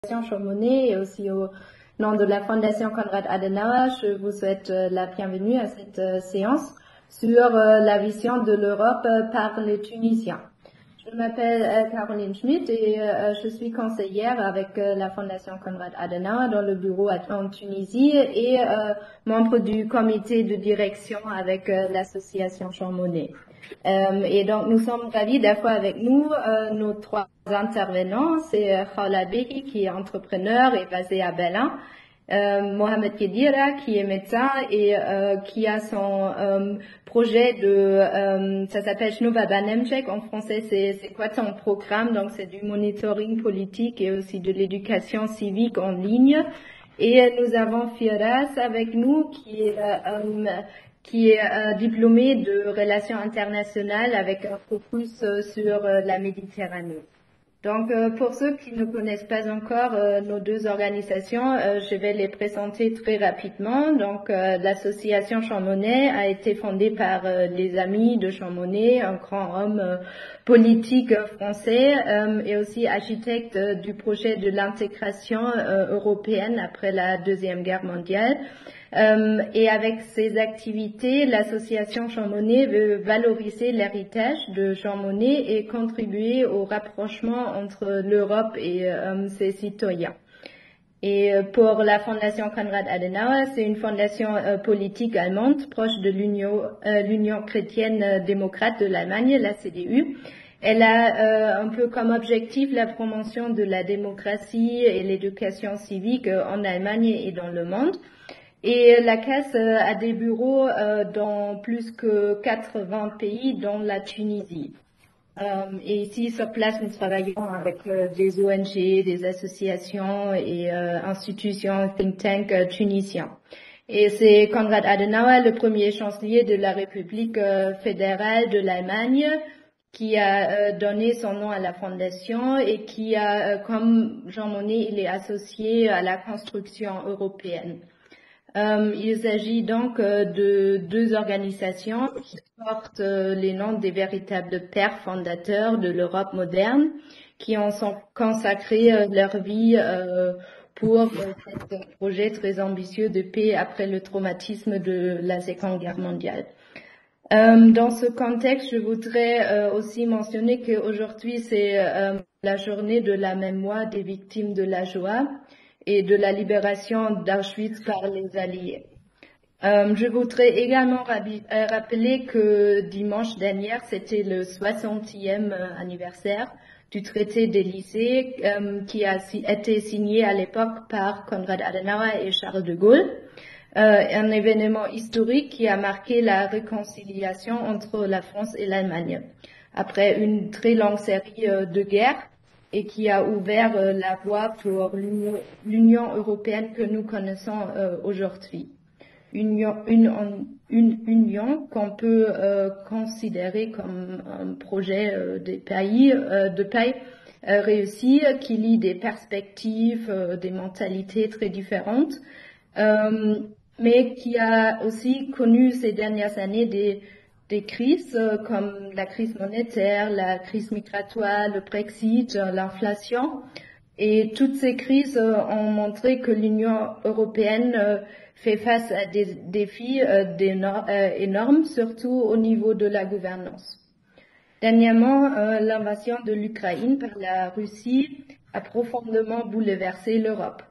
Chaumonnais et aussi au nom de la Fondation Konrad Adenauer, je vous souhaite la bienvenue à cette séance sur la vision de l'Europe par les Tunisiens. Je m'appelle Caroline Schmidt et je suis conseillère avec la Fondation Konrad Adenauer dans le bureau en Tunisie et membre du comité de direction avec l'association Chaumonnais. Et donc nous sommes ravis d'avoir avec nous nos trois intervenants. C'est Khala Beki qui est entrepreneur et basé à Berlin, Mohamed Kedira qui est médecin et qui a son projet de ça s'appelle Shnova Banemchek, en français c'est quoi ton programme, donc c'est du monitoring politique et aussi de l'éducation civique en ligne. Et nous avons Firas avec nous qui est diplômé de relations internationales avec un focus sur la Méditerranée. Donc, pour ceux qui ne connaissent pas encore nos deux organisations, je vais les présenter très rapidement. Donc, l'association Chaumonnais a été fondée par les amis de Chaumonnais, un grand homme politique français et aussi architecte du projet de l'intégration européenne après la Deuxième Guerre mondiale. Et avec ses activités, l'association Chaumonnais veut valoriser l'héritage de Chaumonnais et contribuer au rapprochement entre l'Europe et ses citoyens. Et pour la Fondation Konrad Adenauer, c'est une fondation politique allemande proche de l'Union chrétienne démocrate de l'Allemagne, la CDU. Elle a un peu comme objectif la promotion de la démocratie et l'éducation civique en Allemagne et dans le monde. Et la CAS a des bureaux dans plus que 80 pays, dont la Tunisie. Et ici, sur place, nous travaillons avec des ONG, des associations et institutions, think tank tunisiens. Et c'est Konrad Adenauer, le premier chancelier de la République fédérale de l'Allemagne, qui a donné son nom à la fondation et qui a, comme Jean Monnet, il est associé à la construction européenne. Il s'agit donc de deux organisations qui portent les noms des véritables pères fondateurs de l'Europe moderne, qui ont consacré leur vie pour ce projet très ambitieux de paix après le traumatisme de la Seconde Guerre mondiale. Dans ce contexte, je voudrais aussi mentionner qu'aujourd'hui c'est la journée de la mémoire des victimes de la Shoah et de la libération d'Auschwitz par les Alliés. Je voudrais également rappeler que dimanche dernier, c'était le 60e anniversaire du traité d'Élysée qui a été signé à l'époque par Konrad Adenauer et Charles de Gaulle. Un événement historique qui a marqué la réconciliation entre la France et l'Allemagne après une très longue série de guerres et qui a ouvert la voie pour l'Union européenne que nous connaissons aujourd'hui. Une union qu'on peut considérer comme un projet de pays réussi qui lie des perspectives, des mentalités très différentes, mais qui a aussi connu ces dernières années des crises comme la crise monétaire, la crise migratoire, le Brexit, l'inflation. Et toutes ces crises ont montré que l'Union européenne fait face à des défis énormes, surtout au niveau de la gouvernance. Dernièrement, l'invasion de l'Ukraine par la Russie a profondément bouleversé l'Europe.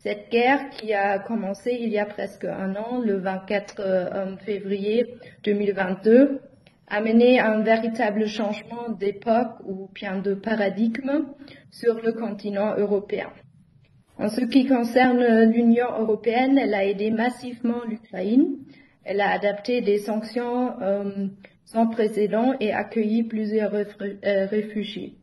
Cette guerre qui a commencé il y a presque un an, le 24 février 2022, a mené à un véritable changement d'époque ou bien de paradigme sur le continent européen. En ce qui concerne l'Union européenne, elle a aidé massivement l'Ukraine, elle a adapté des sanctions sans précédent et accueilli plusieurs réfugiés.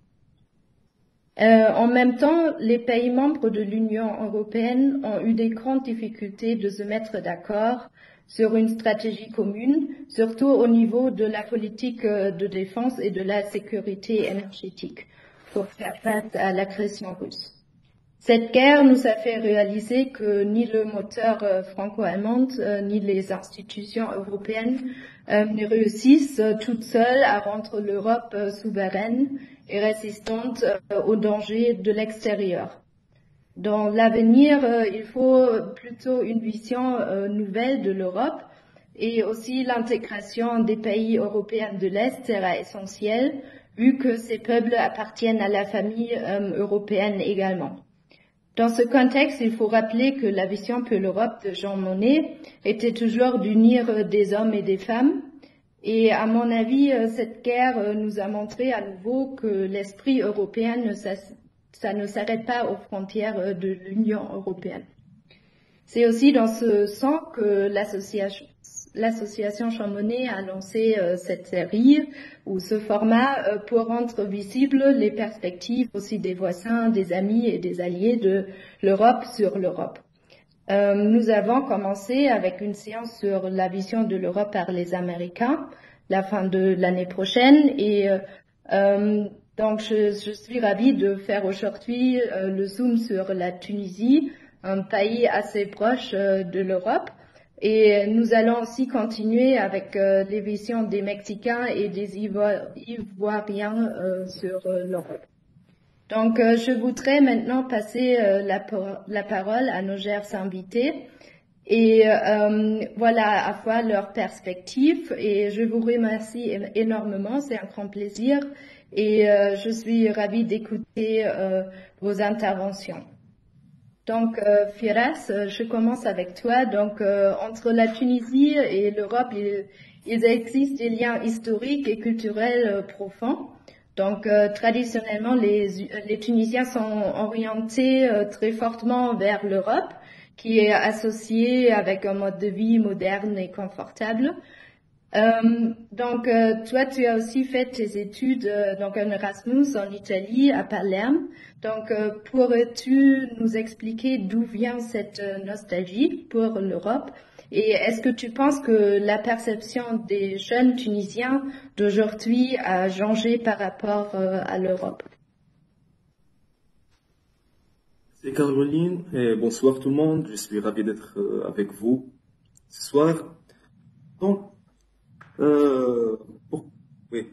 En même temps, les pays membres de l'Union européenne ont eu des grandes difficultés de se mettre d'accord sur une stratégie commune, surtout au niveau de la politique de défense et de la sécurité énergétique, pour faire face à l'agression russe. Cette guerre nous a fait réaliser que ni le moteur franco-allemand, ni les institutions européennes ne réussissent toutes seules à rendre l'Europe souveraine et résistante aux dangers de l'extérieur. Dans l'avenir, il faut plutôt une vision nouvelle de l'Europe et aussi l'intégration des pays européens de l'Est sera essentielle vu que ces peuples appartiennent à la famille européenne également. Dans ce contexte, il faut rappeler que la vision pour l'Europe de Jean Monnet était toujours d'unir des hommes et des femmes. Et à mon avis, cette guerre nous a montré à nouveau que l'esprit européen ça ne s'arrête pas aux frontières de l'Union européenne. C'est aussi dans ce sens que l'association Jean Monnet a lancé cette série ou ce format pour rendre visibles les perspectives aussi des voisins, des amis et des alliés de l'Europe sur l'Europe. Nous avons commencé avec une séance sur la vision de l'Europe par les Américains, la fin de l'année prochaine, et donc je suis ravie de faire aujourd'hui le zoom sur la Tunisie, un pays assez proche de l'Europe. Et nous allons aussi continuer avec les visions des Mexicains et des Ivoiriens sur l'Europe. Donc, je voudrais maintenant passer la parole à nos chers invités et voilà à fois leurs perspectives. Et je vous remercie énormément, c'est un grand plaisir et je suis ravie d'écouter vos interventions. Donc, Firas, je commence avec toi. Donc, entre la Tunisie et l'Europe, il existe des liens historiques et culturels profonds. Donc, traditionnellement, les Tunisiens sont orientés très fortement vers l'Europe, qui est associée avec un mode de vie moderne et confortable. Donc, toi, tu as aussi fait tes études, donc un Erasmus en Italie, à Palerme. Donc, pourrais-tu nous expliquer d'où vient cette nostalgie pour l'Europe? Et est-ce que tu penses que la perception des jeunes Tunisiens d'aujourd'hui a changé par rapport à l'Europe? C'est Caroline et bonsoir tout le monde. Je suis ravi d'être avec vous ce soir. Donc, oui.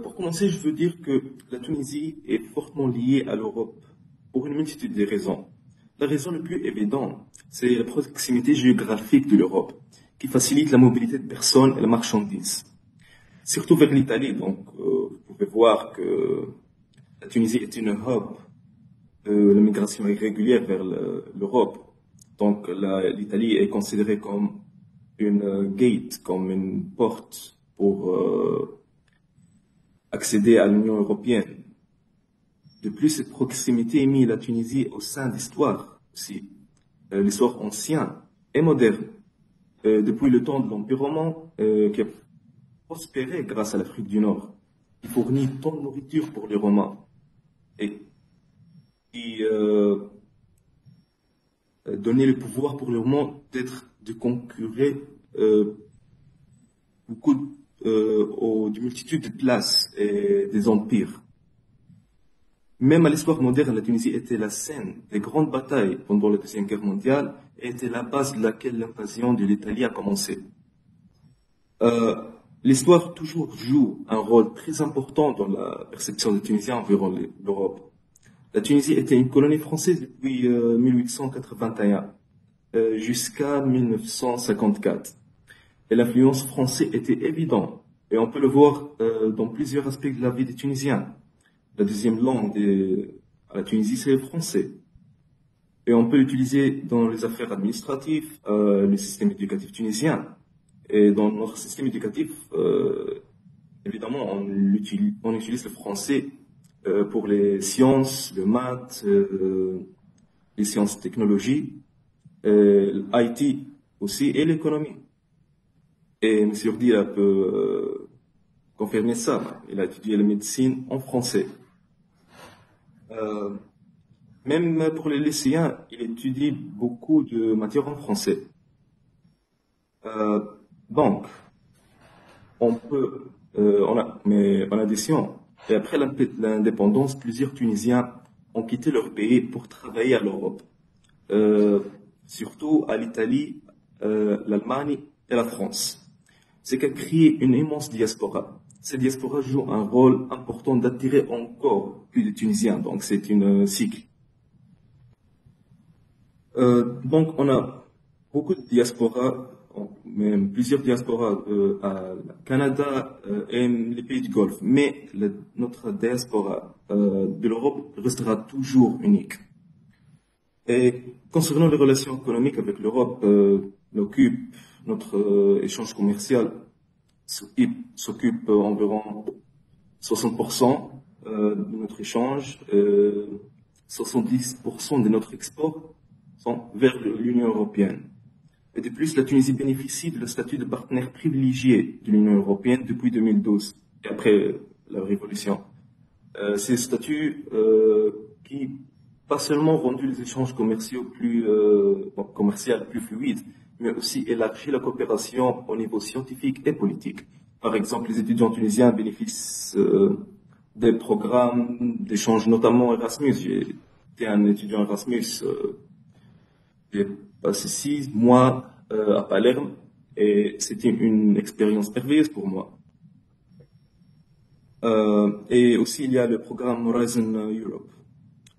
Pour commencer, je veux dire que la Tunisie est fortement liée à l'Europe pour une multitude de raisons. La raison la plus évidente, c'est la proximité géographique de l'Europe, qui facilite la mobilité de personnes et la marchandise. Surtout vers l'Italie, donc vous pouvez voir que la Tunisie est une hub de la migration irrégulière vers l'Europe. Donc l'Italie est considérée comme une gate, comme une porte pour accéder à l'Union européenne. De plus, cette proximité a mis la Tunisie au sein de l'histoire aussi, l'histoire ancienne et moderne, depuis le temps de l'Empire romain, qui a prospéré grâce à l'Afrique du Nord, qui fournit tant de nourriture pour les Romains et qui donnait le pouvoir pour les Romains de concurrer beaucoup de multitudes de places et des empires. Même à l'histoire moderne, la Tunisie était la scène des grandes batailles pendant la Deuxième Guerre mondiale et était la base de laquelle l'invasion de l'Italie a commencé. L'histoire toujours joue un rôle très important dans la perception des Tunisiens envers l'Europe. La Tunisie était une colonie française depuis 1881 jusqu'à 1954. Et l'influence française était évidente. Et on peut le voir dans plusieurs aspects de la vie des Tunisiens. La deuxième langue à la Tunisie, c'est le français. Et on peut l'utiliser dans les affaires administratives, le système éducatif tunisien. Et dans notre système éducatif, évidemment, on utilise le français pour les sciences, le maths, les sciences et technologies, l'IT aussi, et l'économie. Et M. Urdila peut confirmer ça. Il a étudié la médecine en français. Même pour les lycéens, il étudie beaucoup de matières en français. Donc, mais en addition, et après l'indépendance, plusieurs Tunisiens ont quitté leur pays pour travailler à l'Europe, surtout à l'Italie, l'Allemagne et la France. C'est qu'a créé une immense diaspora. Cette diaspora joue un rôle important d'attirer encore plus de Tunisiens, donc c'est une cycle. Donc, on a beaucoup de diasporas, même plusieurs diasporas à Canada et les pays du Golfe. Mais notre diaspora de l'Europe restera toujours unique. Et concernant les relations économiques avec l'Europe, notre échange commercial s'occupe environ 60% de notre échange, 70% de notre export sont vers l'Union européenne. Et de plus, la Tunisie bénéficie de le statut de partenaire privilégié de l'Union européenne depuis 2012 et après la révolution. C'est un statut qui pas seulement rendu les échanges commerciaux plus fluides, mais aussi élargi la coopération au niveau scientifique et politique. Par exemple, les étudiants tunisiens bénéficient des programmes d'échange, notamment Erasmus. J'étais un étudiant Erasmus. J'ai passé 6 mois à Palerme et c'était une expérience merveilleuse pour moi. Et aussi, il y a le programme Horizon Europe.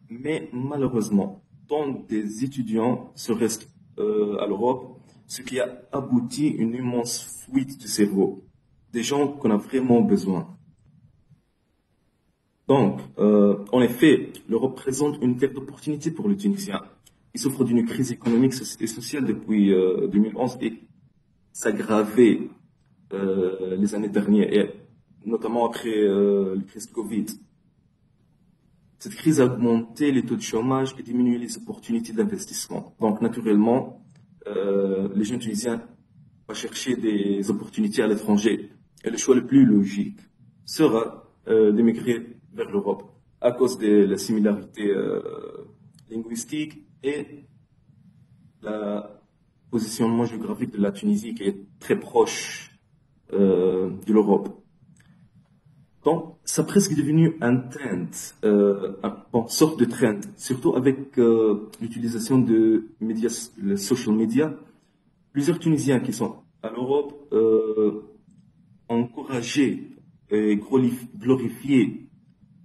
Mais malheureusement, tant des étudiants se restent à l'Europe, ce qui a abouti à une immense fuite de cerveau, des gens qu'on a vraiment besoin. Donc, en effet, l'Europe présente une telle opportunité pour les Tunisiens. Ils souffrent d'une crise économique et sociale depuis 2011 et s'aggraver les années dernières, et notamment après la crise Covid. Cette crise a augmenté les taux de chômage et diminué les opportunités d'investissement. Donc, naturellement, les jeunes Tunisiens vont chercher des opportunités à l'étranger. Et le choix le plus logique sera d'émigrer vers l'Europe à cause de la similarité linguistique et le positionnement géographique de la Tunisie qui est très proche de l'Europe. Donc, ça a presque devenu un trend, une sorte de trend, surtout avec l'utilisation de médias, les social media. Plusieurs Tunisiens qui sont à l'Europe ont encouragé et glorifié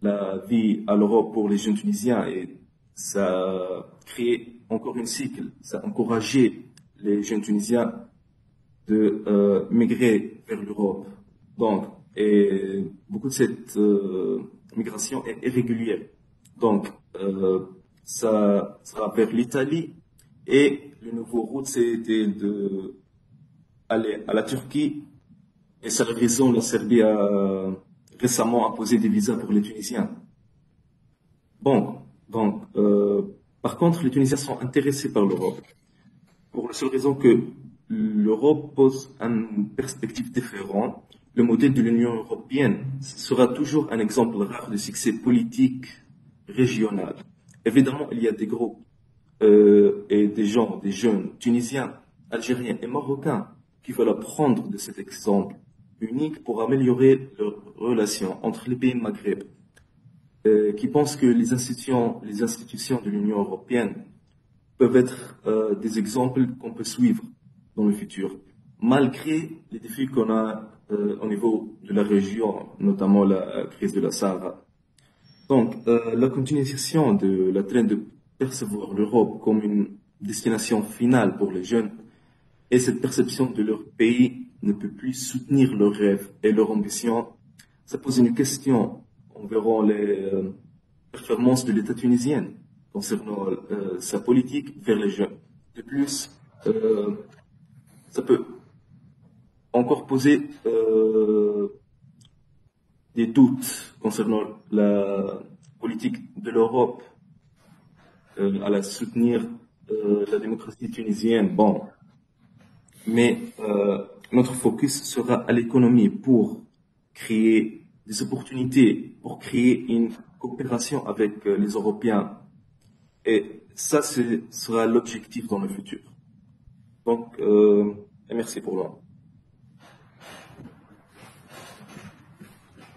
la vie à l'Europe pour les jeunes Tunisiens et ça a créé encore un cycle. Ça a encouragé les jeunes Tunisiens de migrer vers l'Europe. Donc, et beaucoup de cette migration est irrégulière. Donc, ça sera vers l'Italie et le nouveau route, c'était de aller à la Turquie. Et c'est la raison, la Serbie a récemment imposé des visas pour les Tunisiens. Bon, donc, par contre, les Tunisiens sont intéressés par l'Europe pour la seule raison que l'Europe pose une perspective différente. Le modèle de l'Union européenne sera toujours un exemple rare de succès politique régional. Évidemment, il y a des groupes et des gens, des jeunes tunisiens, algériens et marocains qui veulent apprendre de cet exemple unique pour améliorer leurs relations entre les pays Maghreb, qui pensent que les institutions de l'Union européenne peuvent être des exemples qu'on peut suivre dans le futur, malgré les défis qu'on a au niveau de la région, notamment la crise de la Sahara. Donc, la continuation de la traîne de percevoir l'Europe comme une destination finale pour les jeunes et cette perception de leur pays ne peut plus soutenir leurs rêves et leurs ambitions, ça pose une question envers les performances de l'État tunisien concernant sa politique vers les jeunes. De plus, ça peut encore poser des doutes concernant la politique de l'Europe à la soutenir la démocratie tunisienne. Bon, mais notre focus sera à l'économie pour créer des opportunités, pour créer une coopération avec les Européens. Et ça, sera l'objectif dans le futur. Donc, merci pour l'heure.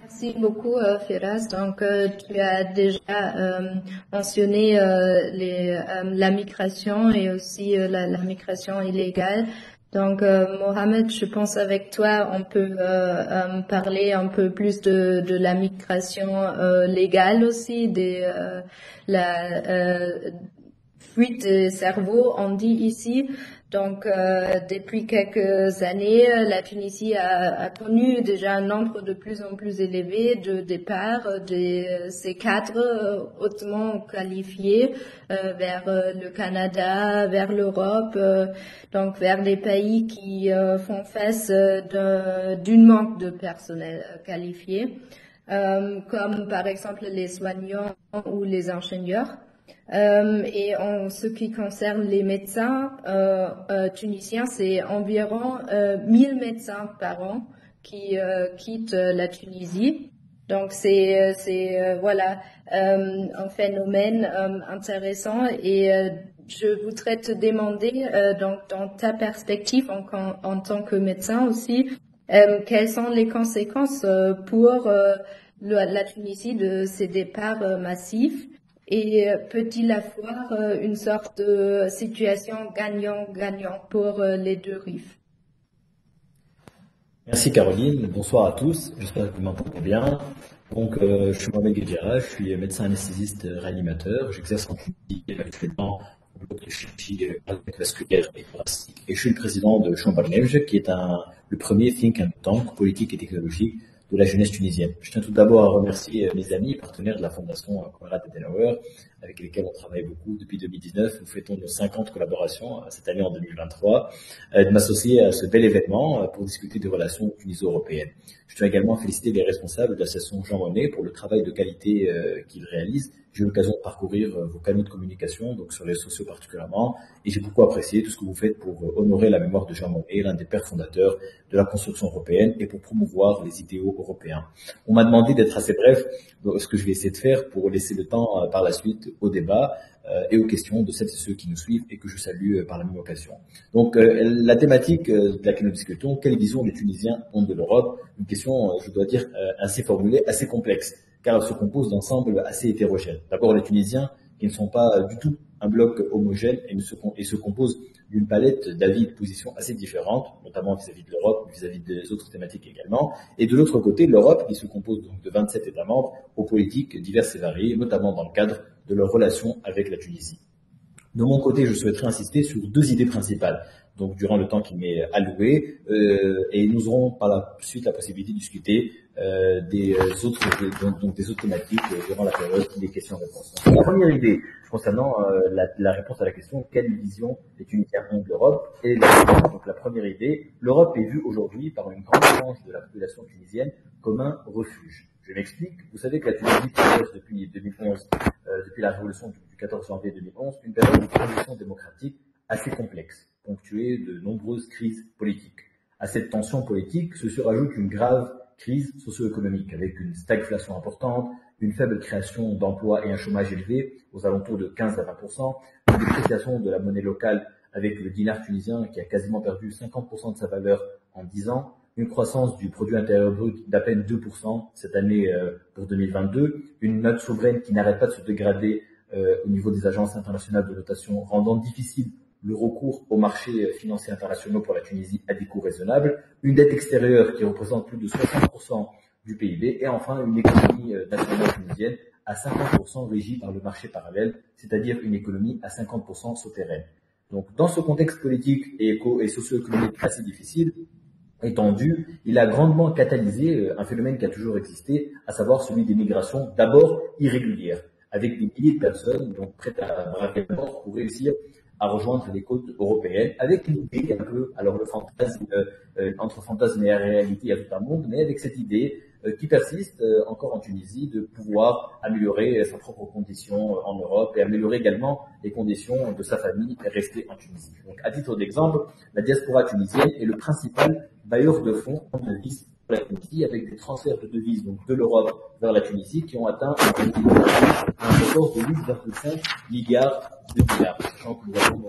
Merci beaucoup, Firas. Donc, tu as déjà mentionné la migration et aussi la migration illégale. Donc, Mohamed, je pense avec toi, on peut parler un peu plus de la migration légale aussi, fuite de cerveau, on dit ici. Donc, depuis quelques années, la Tunisie a connu déjà un nombre de plus en plus élevé de départs de ces cadres hautement qualifiés vers le Canada, vers l'Europe, donc vers des pays qui font face d'une manque de personnel qualifié, comme par exemple les soignants ou les ingénieurs. Et en ce qui concerne les médecins tunisiens, c'est environ 1000 médecins par an qui quittent la Tunisie. Donc c'est voilà un phénomène intéressant et je voudrais te demander donc dans ta perspective en tant que médecin aussi, quelles sont les conséquences pour la Tunisie de ces départs massifs? Et peut-il avoir une sorte de situation gagnant-gagnant pour les deux rives? Merci Caroline, bonsoir à tous, j'espère que vous m'entendez bien. Donc, je suis Mohamed Guedjera, je suis médecin anesthésiste réanimateur, j'exerce en Tunisie actuellement au bloc de chirurgie cardiovasculaire et thoracique, et je suis le président de Chambarnevj, qui est le premier think tank politique et technologique de la jeunesse tunisienne. Je tiens tout d'abord à remercier mes amis et partenaires de la Fondation Konrad Adenauer, avec lesquels on travaille beaucoup depuis 2019. Nous fêtons nos 50 collaborations cette année en 2023, de m'associer à ce bel événement pour discuter des relations tuniso-européennes. Je tiens également à féliciter les responsables de l'association Jean Monnet pour le travail de qualité qu'ils réalisent. J'ai eu l'occasion de parcourir vos canaux de communication, donc sur les réseaux sociaux particulièrement, et j'ai beaucoup apprécié tout ce que vous faites pour honorer la mémoire de Jean Monnet, l'un des pères fondateurs de la construction européenne, et pour promouvoir les idéaux européens. On m'a demandé d'être assez bref, ce que je vais essayer de faire pour laisser le temps par la suite au débat et aux questions de celles et ceux qui nous suivent et que je salue par la même occasion. Donc la thématique de laquelle nous discutons, quelle vision les Tunisiens ont de l'Europe? Une question, je dois dire, assez formulée, assez complexe, car elle se compose d'ensembles assez hétérogènes. D'abord les Tunisiens, qui ne sont pas du tout un bloc homogène et se composent d'une palette d'avis et de positions assez différentes, notamment vis-à-vis de l'Europe, vis-à-vis des autres thématiques également. Et de l'autre côté, l'Europe, qui se compose donc de 27 États membres aux politiques diverses et variées, notamment dans le cadre de leurs relations avec la Tunisie. De mon côté, je souhaiterais insister sur deux idées principales. Donc, durant le temps qui m'est alloué, et nous aurons par la suite la possibilité de discuter des autres thématiques durant la période des questions-réponses. Donc, la première idée concernant la réponse à la question quelle vision les Tunisiens ont de l'Europe et donc la première idée, l'Europe est vue aujourd'hui par une grande frange de la population tunisienne comme un refuge. Je m'explique. Vous savez que la Tunisie traverse depuis 2011, depuis la révolution du 14 janvier 2011, une période de transition démocratique assez complexe, ponctuée de nombreuses crises politiques. À cette tension politique se surajoute une grave crise socio-économique avec une stagflation importante, une faible création d'emplois et un chômage élevé aux alentours de 15 à 20%, une dépréciation de la monnaie locale avec le dinar tunisien qui a quasiment perdu 50% de sa valeur en 10 ans, une croissance du produit intérieur brut d'à peine 2% cette année pour 2022, une note souveraine qui n'arrête pas de se dégrader au niveau des agences internationales de notation, rendant difficile le recours aux marchés financiers internationaux pour la Tunisie à des coûts raisonnables, une dette extérieure qui représente plus de 60% du PIB, et enfin une économie nationale tunisienne à 50% régie par le marché parallèle, c'est-à-dire une économie à 50% souterraine. Donc, dans ce contexte politique et socio-économique assez difficile, étendu, il a grandement catalysé un phénomène qui a toujours existé, à savoir celui des migrations d'abord irrégulières, avec des milliers de personnes donc prêtes à braver la mort pour réussir à rejoindre les côtes européennes, avec une idée un peu, alors le fantasme, entre fantasme et réalité, il y a tout un monde, mais avec cette idée qui persiste encore en Tunisie de pouvoir améliorer sa propre condition en Europe et améliorer également les conditions de sa famille restée en Tunisie. Donc, à titre d'exemple, la diaspora tunisienne est le principal bailleur de fonds en devises pour la Tunisie, avec des transferts de devises donc de l'Europe vers la Tunisie qui ont atteint un record de 8,5 milliards de dinars, sachant que nous avons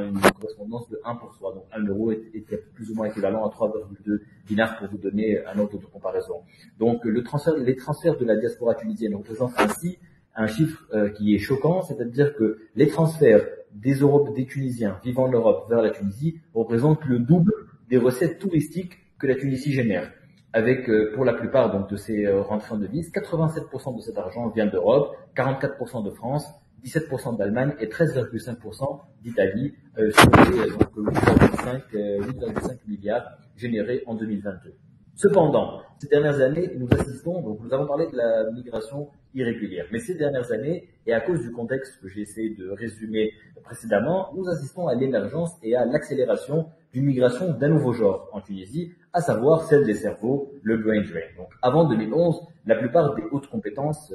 une correspondance de 1 pour 3. Donc 1 euro est plus ou moins équivalent à 3,2 dinars pour vous donner un ordre de comparaison. Donc les transferts de la diaspora tunisienne représentent ainsi un chiffre qui est choquant, c'est-à-dire que les transferts des Tunisiens vivant en Europe vers la Tunisie représentent le double des recettes touristiques que la Tunisie génère. Avec, pour la plupart donc de ces rentrées en devises, 87% de cet argent vient d'Europe, 44% de France, 17% d'Allemagne et 13,5% d'Italie, sur les donc 8,5 milliards générés en 2022. Cependant, ces dernières années, nous assistons, donc nous avons parlé de la migration irrégulière, mais ces dernières années, et à cause du contexte que j'ai essayé de résumer précédemment, nous assistons à l'émergence et à l'accélération d'une migration d'un nouveau genre en Tunisie, à savoir celle des cerveaux, le brain drain. Donc, avant 2011, la plupart des hautes compétences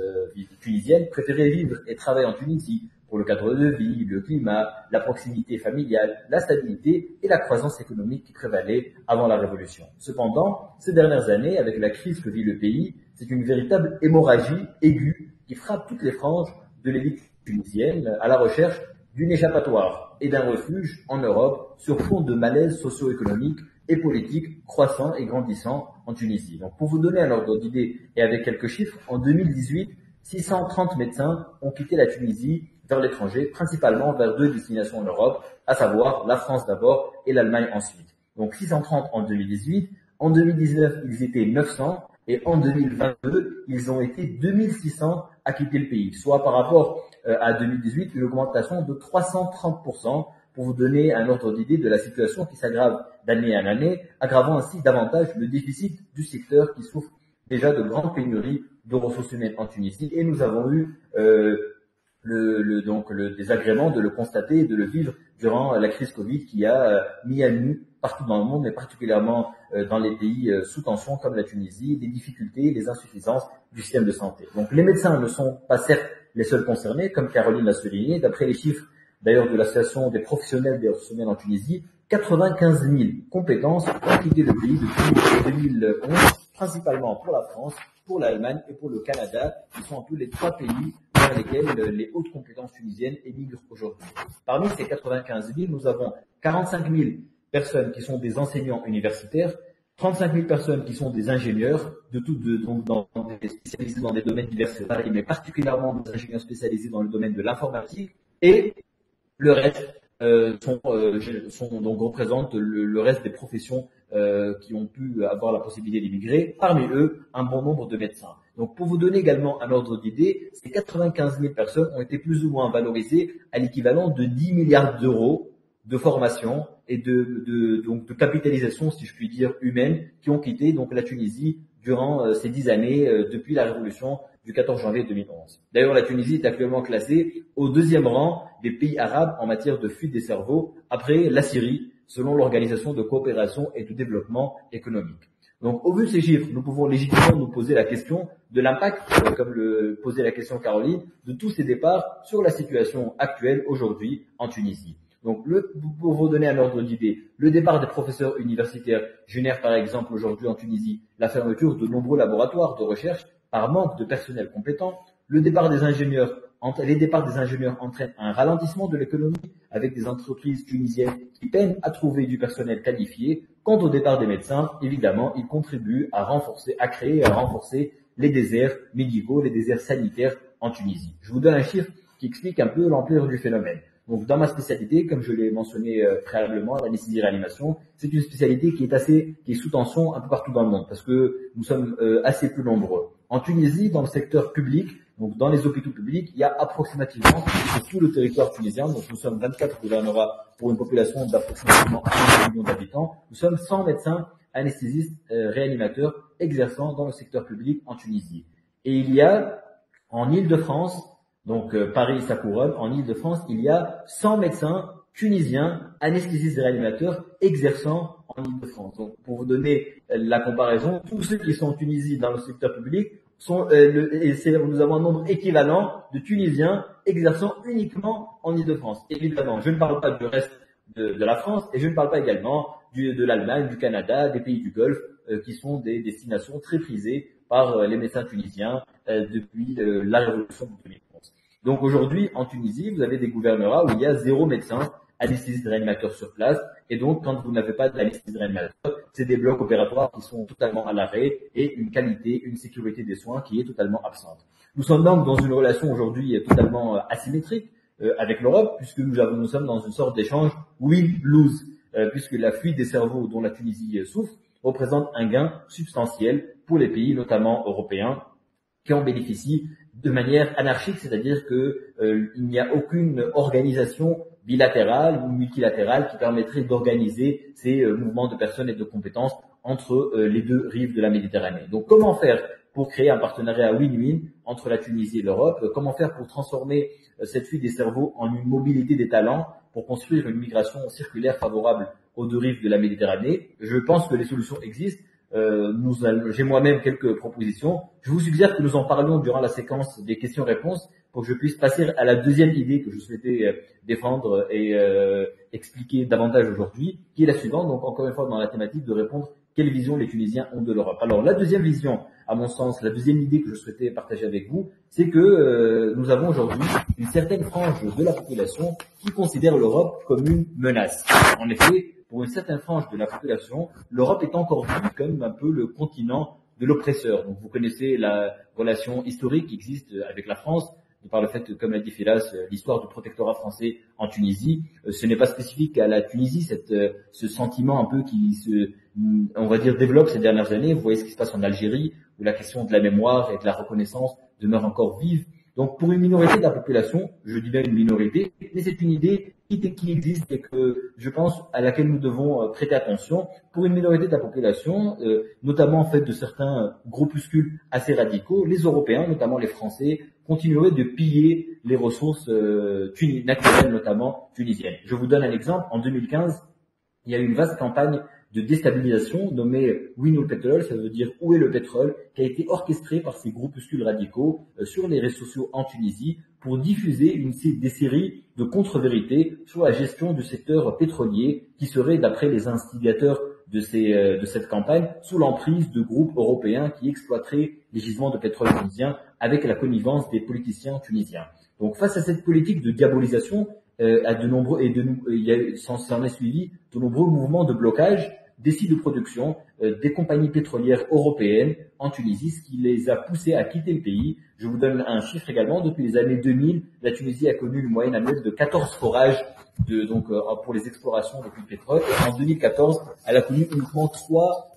tunisiennes préféraient vivre et travailler en Tunisie pour le cadre de vie, le climat, la proximité familiale, la stabilité et la croissance économique qui prévalaient avant la révolution. Cependant, ces dernières années, avec la crise que vit le pays, c'est une véritable hémorragie aiguë qui frappe toutes les franges de l'élite tunisienne à la recherche d'une échappatoire et d'un refuge en Europe sur fond de malaise socio-économique et politique croissant et grandissant en Tunisie. Donc, pour vous donner un ordre d'idée et avec quelques chiffres, en 2018, 630 médecins ont quitté la Tunisie vers l'étranger, principalement vers 2 destinations en Europe, à savoir la France d'abord et l'Allemagne ensuite. Donc 630 en 2018, en 2019 ils étaient 900 et en 2022 ils ont été 2600 à quitter le pays, soit par rapport à 2018 une augmentation de 330%, pour vous donner un ordre d'idée de la situation qui s'aggrave d'année en année, aggravant ainsi davantage le déficit du secteur qui souffre déjà de grandes pénuries de ressources humaines en Tunisie. Et nous avons eu le désagrément de le constater et de le vivre durant la crise Covid qui a mis à nu partout dans le monde, mais particulièrement dans les pays sous tension comme la Tunisie, les difficultés, les insuffisances du système de santé. Donc les médecins ne sont pas certes les seuls concernés, comme Caroline l'a souligné. D'après les chiffres d'ailleurs de l'association des professionnels des ressources humaines en Tunisie, 95 000 compétences ont quitté le pays depuis 2011, principalement pour la France, pour l'Allemagne et pour le Canada, qui sont un peu les 3 pays vers lesquels les hautes compétences tunisiennes émigrent aujourd'hui. Parmi ces 95 000, nous avons 45 000 personnes qui sont des enseignants universitaires, 35 000 personnes qui sont des ingénieurs, spécialisés dans des domaines divers et variés, mais particulièrement des ingénieurs spécialisés dans le domaine de l'informatique, et le reste représentent le reste des professions qui ont pu avoir la possibilité d'immigrer, parmi eux un bon nombre de médecins. Donc pour vous donner également un ordre d'idée, ces 95 000 personnes ont été plus ou moins valorisées à l'équivalent de 10 milliards d'euros de formation et de capitalisation, si je puis dire, humaine, qui ont quitté donc la Tunisie durant ces 10 années depuis la révolution du 14 janvier 2011. D'ailleurs, la Tunisie est actuellement classée au 2e rang des pays arabes en matière de fuite des cerveaux, après la Syrie, selon l'Organisation de coopération et de développement économique. Donc, au vu de ces chiffres, nous pouvons légitimement nous poser la question de l'impact, comme le posait la question Caroline, de tous ces départs sur la situation actuelle aujourd'hui en Tunisie. Donc, pour vous donner un ordre d'idée, le départ des professeurs universitaires génère par exemple aujourd'hui en Tunisie la fermeture de nombreux laboratoires de recherche par manque de personnel compétent. Les départs des ingénieurs entraînent un ralentissement de l'économie avec des entreprises tunisiennes qui peinent à trouver du personnel qualifié. Quant au départ des médecins, évidemment, ils contribuent à créer et à renforcer les déserts médicaux, les déserts sanitaires en Tunisie. Je vous donne un chiffre qui explique un peu l'ampleur du phénomène. Donc, dans ma spécialité, comme je l'ai mentionné préalablement, l'anesthésie-réanimation, c'est une spécialité qui est sous tension un peu partout dans le monde, parce que nous sommes assez peu nombreux. En Tunisie, dans le secteur public, donc dans les hôpitaux publics, il y a approximativement sur tout le territoire tunisien, donc nous sommes 24 gouvernorats pour une population d'approximativement 1 million d'habitants, nous sommes 100 médecins, anesthésistes, réanimateurs exerçant dans le secteur public en Tunisie. Et il y a, en Île-de-France, donc Paris sa couronne, en Île-de-France, il y a 100 médecins tunisiens, anesthésistes et réanimateurs exerçant en Île-de-France. Donc pour vous donner la comparaison, tous ceux qui sont en Tunisie dans le secteur public nous avons un nombre équivalent de Tunisiens exerçant uniquement en Île-de-France. Évidemment, je ne parle pas du reste de la France et je ne parle pas également de l'Allemagne, du Canada, des pays du Golfe, qui sont des destinations très prisées par les médecins tunisiens depuis la révolution de 2011. Donc aujourd'hui, en Tunisie, vous avez des gouvernorats où il y a 0 médecin anesthésiste réanimateur sur place, et donc quand vous n'avez pas d'anesthésiste réanimateur, c'est des blocs opératoires qui sont totalement à l'arrêt et une qualité, une sécurité des soins qui est totalement absente. Nous sommes donc dans une relation aujourd'hui totalement asymétrique avec l'Europe, puisque nous sommes dans une sorte d'échange win-lose, puisque la fuite des cerveaux dont la Tunisie souffre représente un gain substantiel pour les pays, notamment européens, qui en bénéficient de manière anarchique, c'est-à-dire que il n'y a aucune organisation bilatérale ou multilatérale qui permettrait d'organiser ces mouvements de personnes et de compétences entre les deux rives de la Méditerranée. Donc comment faire pour créer un partenariat win-win entre la Tunisie et l'Europe? Comment faire pour transformer cette fuite des cerveaux en une mobilité des talents pour construire une migration circulaire favorable aux deux rives de la Méditerranée? Je pense que les solutions existent. J'ai moi-même quelques propositions. Je vous suggère que nous en parlions durant la séquence des questions-réponses pour que je puisse passer à la deuxième idée que je souhaitais défendre et expliquer davantage aujourd'hui, qui est la suivante. Donc encore une fois dans la thématique de répondre quelle vision les Tunisiens ont de l'Europe. Alors la deuxième vision, à mon sens, la deuxième idée que je souhaitais partager avec vous, c'est que nous avons aujourd'hui une certaine frange de la population qui considère l'Europe comme une menace. En effet, pour une certaine frange de la population, l'Europe est encore vue comme un peu le continent de l'oppresseur. Donc vous connaissez la relation historique qui existe avec la France, par le fait que, comme l'a dit Filas, l'histoire du protectorat français en Tunisie, ce n'est pas spécifique à la Tunisie, ce sentiment un peu qui on va dire, développe ces dernières années. Vous voyez ce qui se passe en Algérie, où la question de la mémoire et de la reconnaissance demeure encore vive. Donc, pour une minorité de la population, je dis bien une minorité, mais c'est une idée qui existe et que je pense à laquelle nous devons prêter attention. Pour une minorité de la population, notamment en fait de certains groupuscules assez radicaux, les Européens, notamment les Français, continueraient de piller les ressources naturelles, notamment tunisiennes. Je vous donne un exemple. En 2015, il y a eu une vaste campagne de déstabilisation nommée Win All Petrol, ça veut dire où est le pétrole, qui a été orchestrée par ces groupuscules radicaux sur les réseaux sociaux en Tunisie pour diffuser des séries de contre-vérités sur la gestion du secteur pétrolier qui serait, d'après les instigateurs de cette campagne, sous l'emprise de groupes européens qui exploiteraient les gisements de pétrole tunisiens avec la connivence des politiciens tunisiens. Donc face à cette politique de diabolisation, s'en est suivi de nombreux mouvements de blocage des sites de production des compagnies pétrolières européennes en Tunisie, ce qui les a poussés à quitter le pays. Je vous donne un chiffre également. Depuis les années 2000, la Tunisie a connu une moyenne annuelle de 14 forages pour les explorations de puits de pétrole. Et en 2014, elle a connu uniquement 3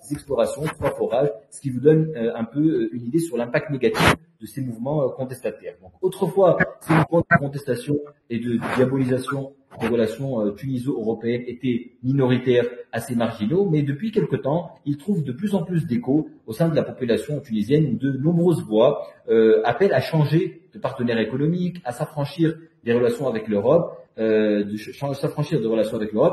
forages, ce qui vous donne un peu une idée sur l'impact négatif de ces mouvements contestataires. Donc, autrefois, ces mouvements de contestation et de diabolisation des relations tuniso-européennes étaient minoritaires, assez marginaux, mais depuis quelque temps, ils trouvent de plus en plus d'écho au sein de la population tunisienne où de nombreuses voix appellent à changer de partenaire économique, à s'affranchir des relations avec l'Europe,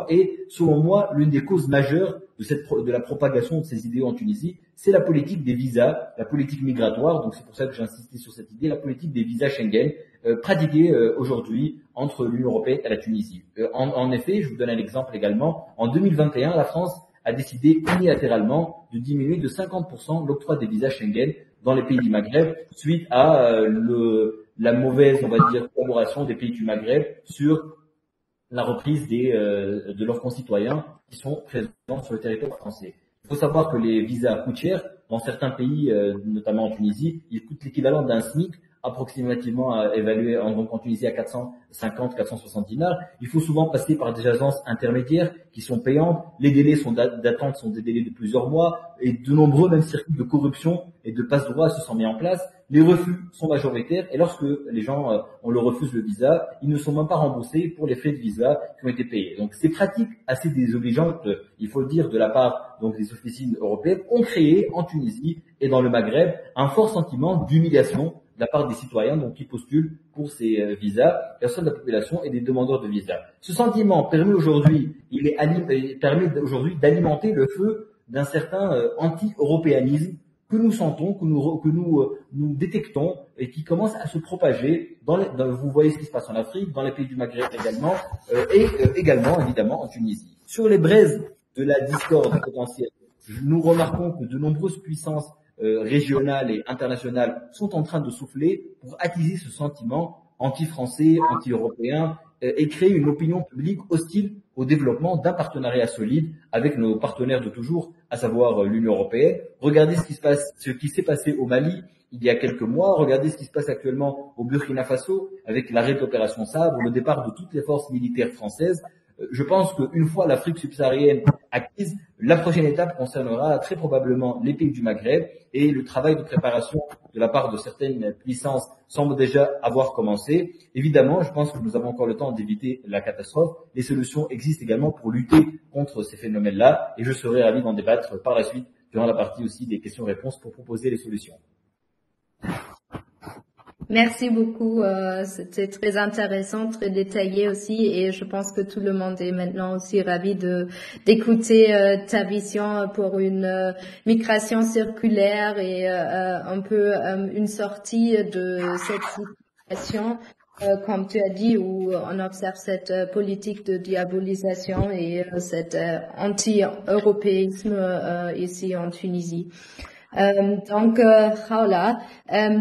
et selon moi, l'une des causes majeures de la propagation de ces idées en Tunisie, c'est la politique des visas, la politique migratoire, donc c'est pour ça que j'ai insisté sur cette idée, la politique des visas Schengen, pratiquée aujourd'hui entre l'Union européenne et la Tunisie. En effet, je vous donne un exemple également, en 2021, la France a décidé unilatéralement de diminuer de 50% l'octroi des visas Schengen dans les pays du Maghreb, suite à la mauvaise, on va dire, collaboration des pays du Maghreb sur la reprise de leurs concitoyens qui sont présents sur le territoire français. Il faut savoir que les visas coûtent cher. Dans certains pays, notamment en Tunisie, ils coûtent l'équivalent d'un SMIC, approximativement évalué en Tunisie à 450-460 dinars. Il faut souvent passer par des agences intermédiaires qui sont payantes. Les délais d'attente sont des délais de plusieurs mois et de nombreux même circuits de corruption et de passe-droit se sont mis en place. Les refus sont majoritaires et lorsque les gens on leur refuse le visa, ils ne sont même pas remboursés pour les frais de visa qui ont été payés. Donc ces pratiques assez désobligeantes, il faut le dire, de la part donc des officines européennes ont créé en Tunisie et dans le Maghreb un fort sentiment d'humiliation de la part des citoyens donc qui postulent pour ces visas, personnes de la population et des demandeurs de visas. Ce sentiment permet aujourd'hui d'alimenter le feu d'un certain anti-européanisme que nous sentons, que nous détectons et qui commence à se propager vous voyez ce qui se passe en Afrique, dans les pays du Maghreb également, et également évidemment en Tunisie. Sur les braises de la discorde potentielle, nous remarquons que de nombreuses puissances régionales et internationales sont en train de souffler pour attiser ce sentiment anti-français, anti-européen et créer une opinion publique hostile au développement d'un partenariat solide avec nos partenaires de toujours, à savoir l'Union européenne. Regardez ce qui s'est passé au Mali il y a quelques mois. Regardez ce qui se passe actuellement au Burkina Faso avec l'arrêt de l'opération Sabre, le départ de toutes les forces militaires françaises. Je pense qu'une fois l'Afrique subsaharienne acquise, la prochaine étape concernera très probablement les pays du Maghreb et le travail de préparation de la part de certaines puissances semble déjà avoir commencé. Évidemment, je pense que nous avons encore le temps d'éviter la catastrophe. Les solutions existent également pour lutter contre ces phénomènes-là et je serai ravi d'en débattre par la suite durant la partie aussi des questions-réponses pour proposer les solutions. Merci beaucoup, c'était très intéressant, très détaillé aussi, et je pense que tout le monde est maintenant aussi ravi d'écouter ta vision pour une migration circulaire et un peu une sortie de cette situation, comme tu as dit, où on observe cette politique de diabolisation et cet anti-européisme ici en Tunisie. Donc, Raoula,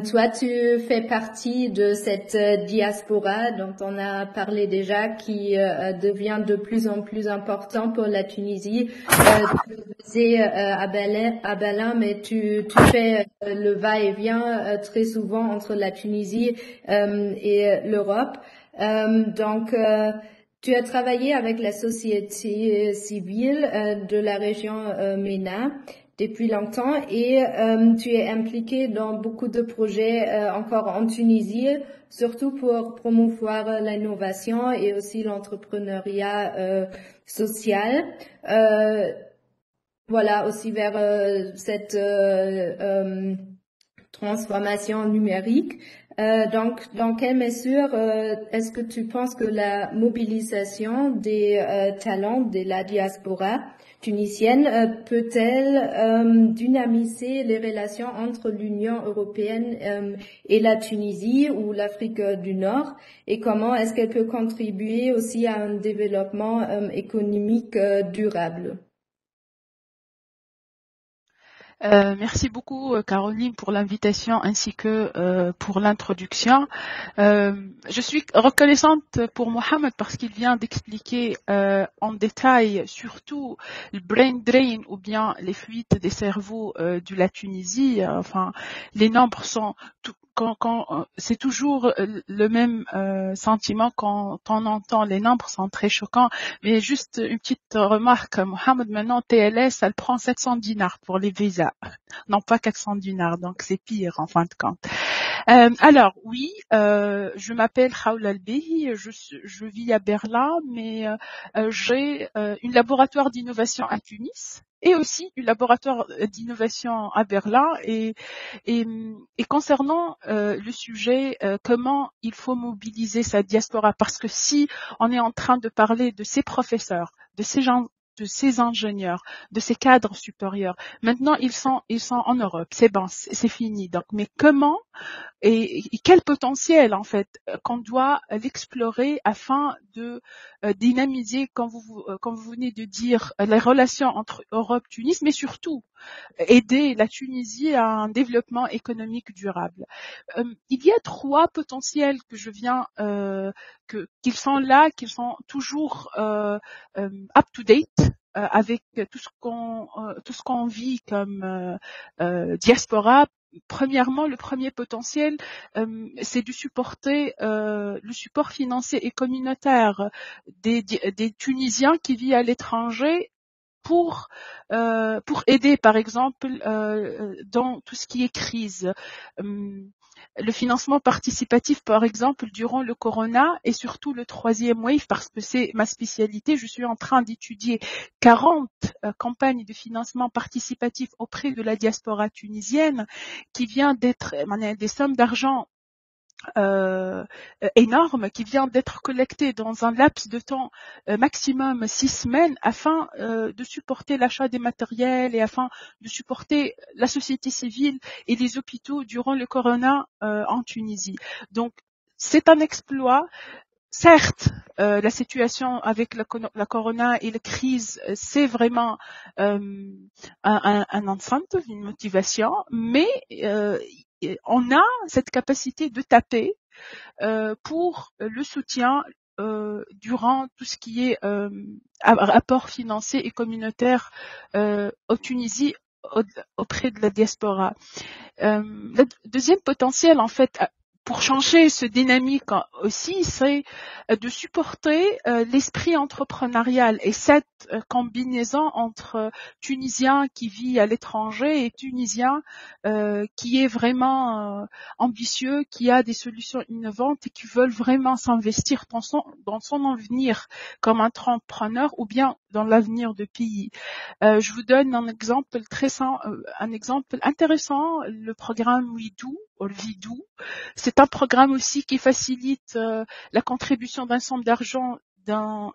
toi, tu fais partie de cette diaspora dont on a parlé déjà, qui devient de plus en plus important pour la Tunisie. Tu faisais à Berlin, mais tu fais le va-et-vient très souvent entre la Tunisie et l'Europe. Donc, tu as travaillé avec la société civile de la région MENA depuis longtemps et tu es impliqué dans beaucoup de projets encore en Tunisie, surtout pour promouvoir l'innovation et aussi l'entrepreneuriat social. Voilà, aussi vers cette transformation numérique. Donc, dans quelle mesure est-ce que tu penses que la mobilisation des talents de la diaspora tunisienne peut-elle dynamiser les relations entre l'Union européenne et la Tunisie ou l'Afrique du Nord, et comment est-ce qu'elle peut contribuer aussi à un développement économique durable? Merci beaucoup Caroline pour l'invitation ainsi que pour l'introduction. Je suis reconnaissante pour Mohamed parce qu'il vient d'expliquer en détail surtout le brain drain ou bien les fuites des cerveaux de la Tunisie. Enfin, les nombres sont c'est toujours le même sentiment quand on entend les nombres sont très choquants. Mais juste une petite remarque, Mohamed, maintenant TLS, elle prend 700 dinars pour les visas, non pas 400 dinars, donc c'est pire en fin de compte. Alors oui, je m'appelle Raoula Albehi, je vis à Berlin, mais j'ai un laboratoire d'innovation à Tunis et aussi un laboratoire d'innovation à Berlin et concernant le sujet comment il faut mobiliser sa diaspora, parce que si on est en train de parler de ces professeurs, de ces gens, de ces ingénieurs, de ces cadres supérieurs, maintenant ils sont en Europe, c'est bon, c'est fini. Donc, mais comment et quel potentiel en fait qu'on doit l'explorer afin de dynamiser, comme vous venez de dire, les relations entre Europe, Tunis, mais surtout aider la Tunisie à un développement économique durable. Il y a 3 potentiels que je viens qu'ils sont là, qu'ils sont toujours up to date avec tout ce qu'on vit comme diaspora. Premièrement, le premier potentiel, c'est de supporter le support financier et communautaire des Tunisiens qui vivent à l'étranger pour aider, par exemple, dans tout ce qui est crise. Le financement participatif, par exemple, durant le corona et surtout le 3e wave, parce que c'est ma spécialité, je suis en train d'étudier 40 campagnes de financement participatif auprès de la diaspora tunisienne qui vient d'être des sommes d'argent énorme qui vient d'être collecté dans un laps de temps maximum 6 semaines afin de supporter l'achat des matériels et afin de supporter la société civile et les hôpitaux durant le corona en Tunisie. Donc c'est un exploit. Certes, la situation avec la corona et la crise, c'est vraiment un incentive, une motivation, mais on a cette capacité de taper pour le soutien durant tout ce qui est apport financier et communautaire en Tunisie auprès de la diaspora. Le deuxième potentiel, en fait, pour changer ce dynamique aussi, c'est de supporter l'esprit entrepreneurial et cette combinaison entre Tunisien qui vit à l'étranger et Tunisien qui est vraiment ambitieux, qui a des solutions innovantes et qui veulent vraiment s'investir dans son avenir comme entrepreneur ou bien dans l'avenir du pays. Je vous donne un exemple un exemple intéressant, le programme WeDo, ou le Vidou. C'est un programme aussi qui facilite la contribution d'un somme d'argent d'un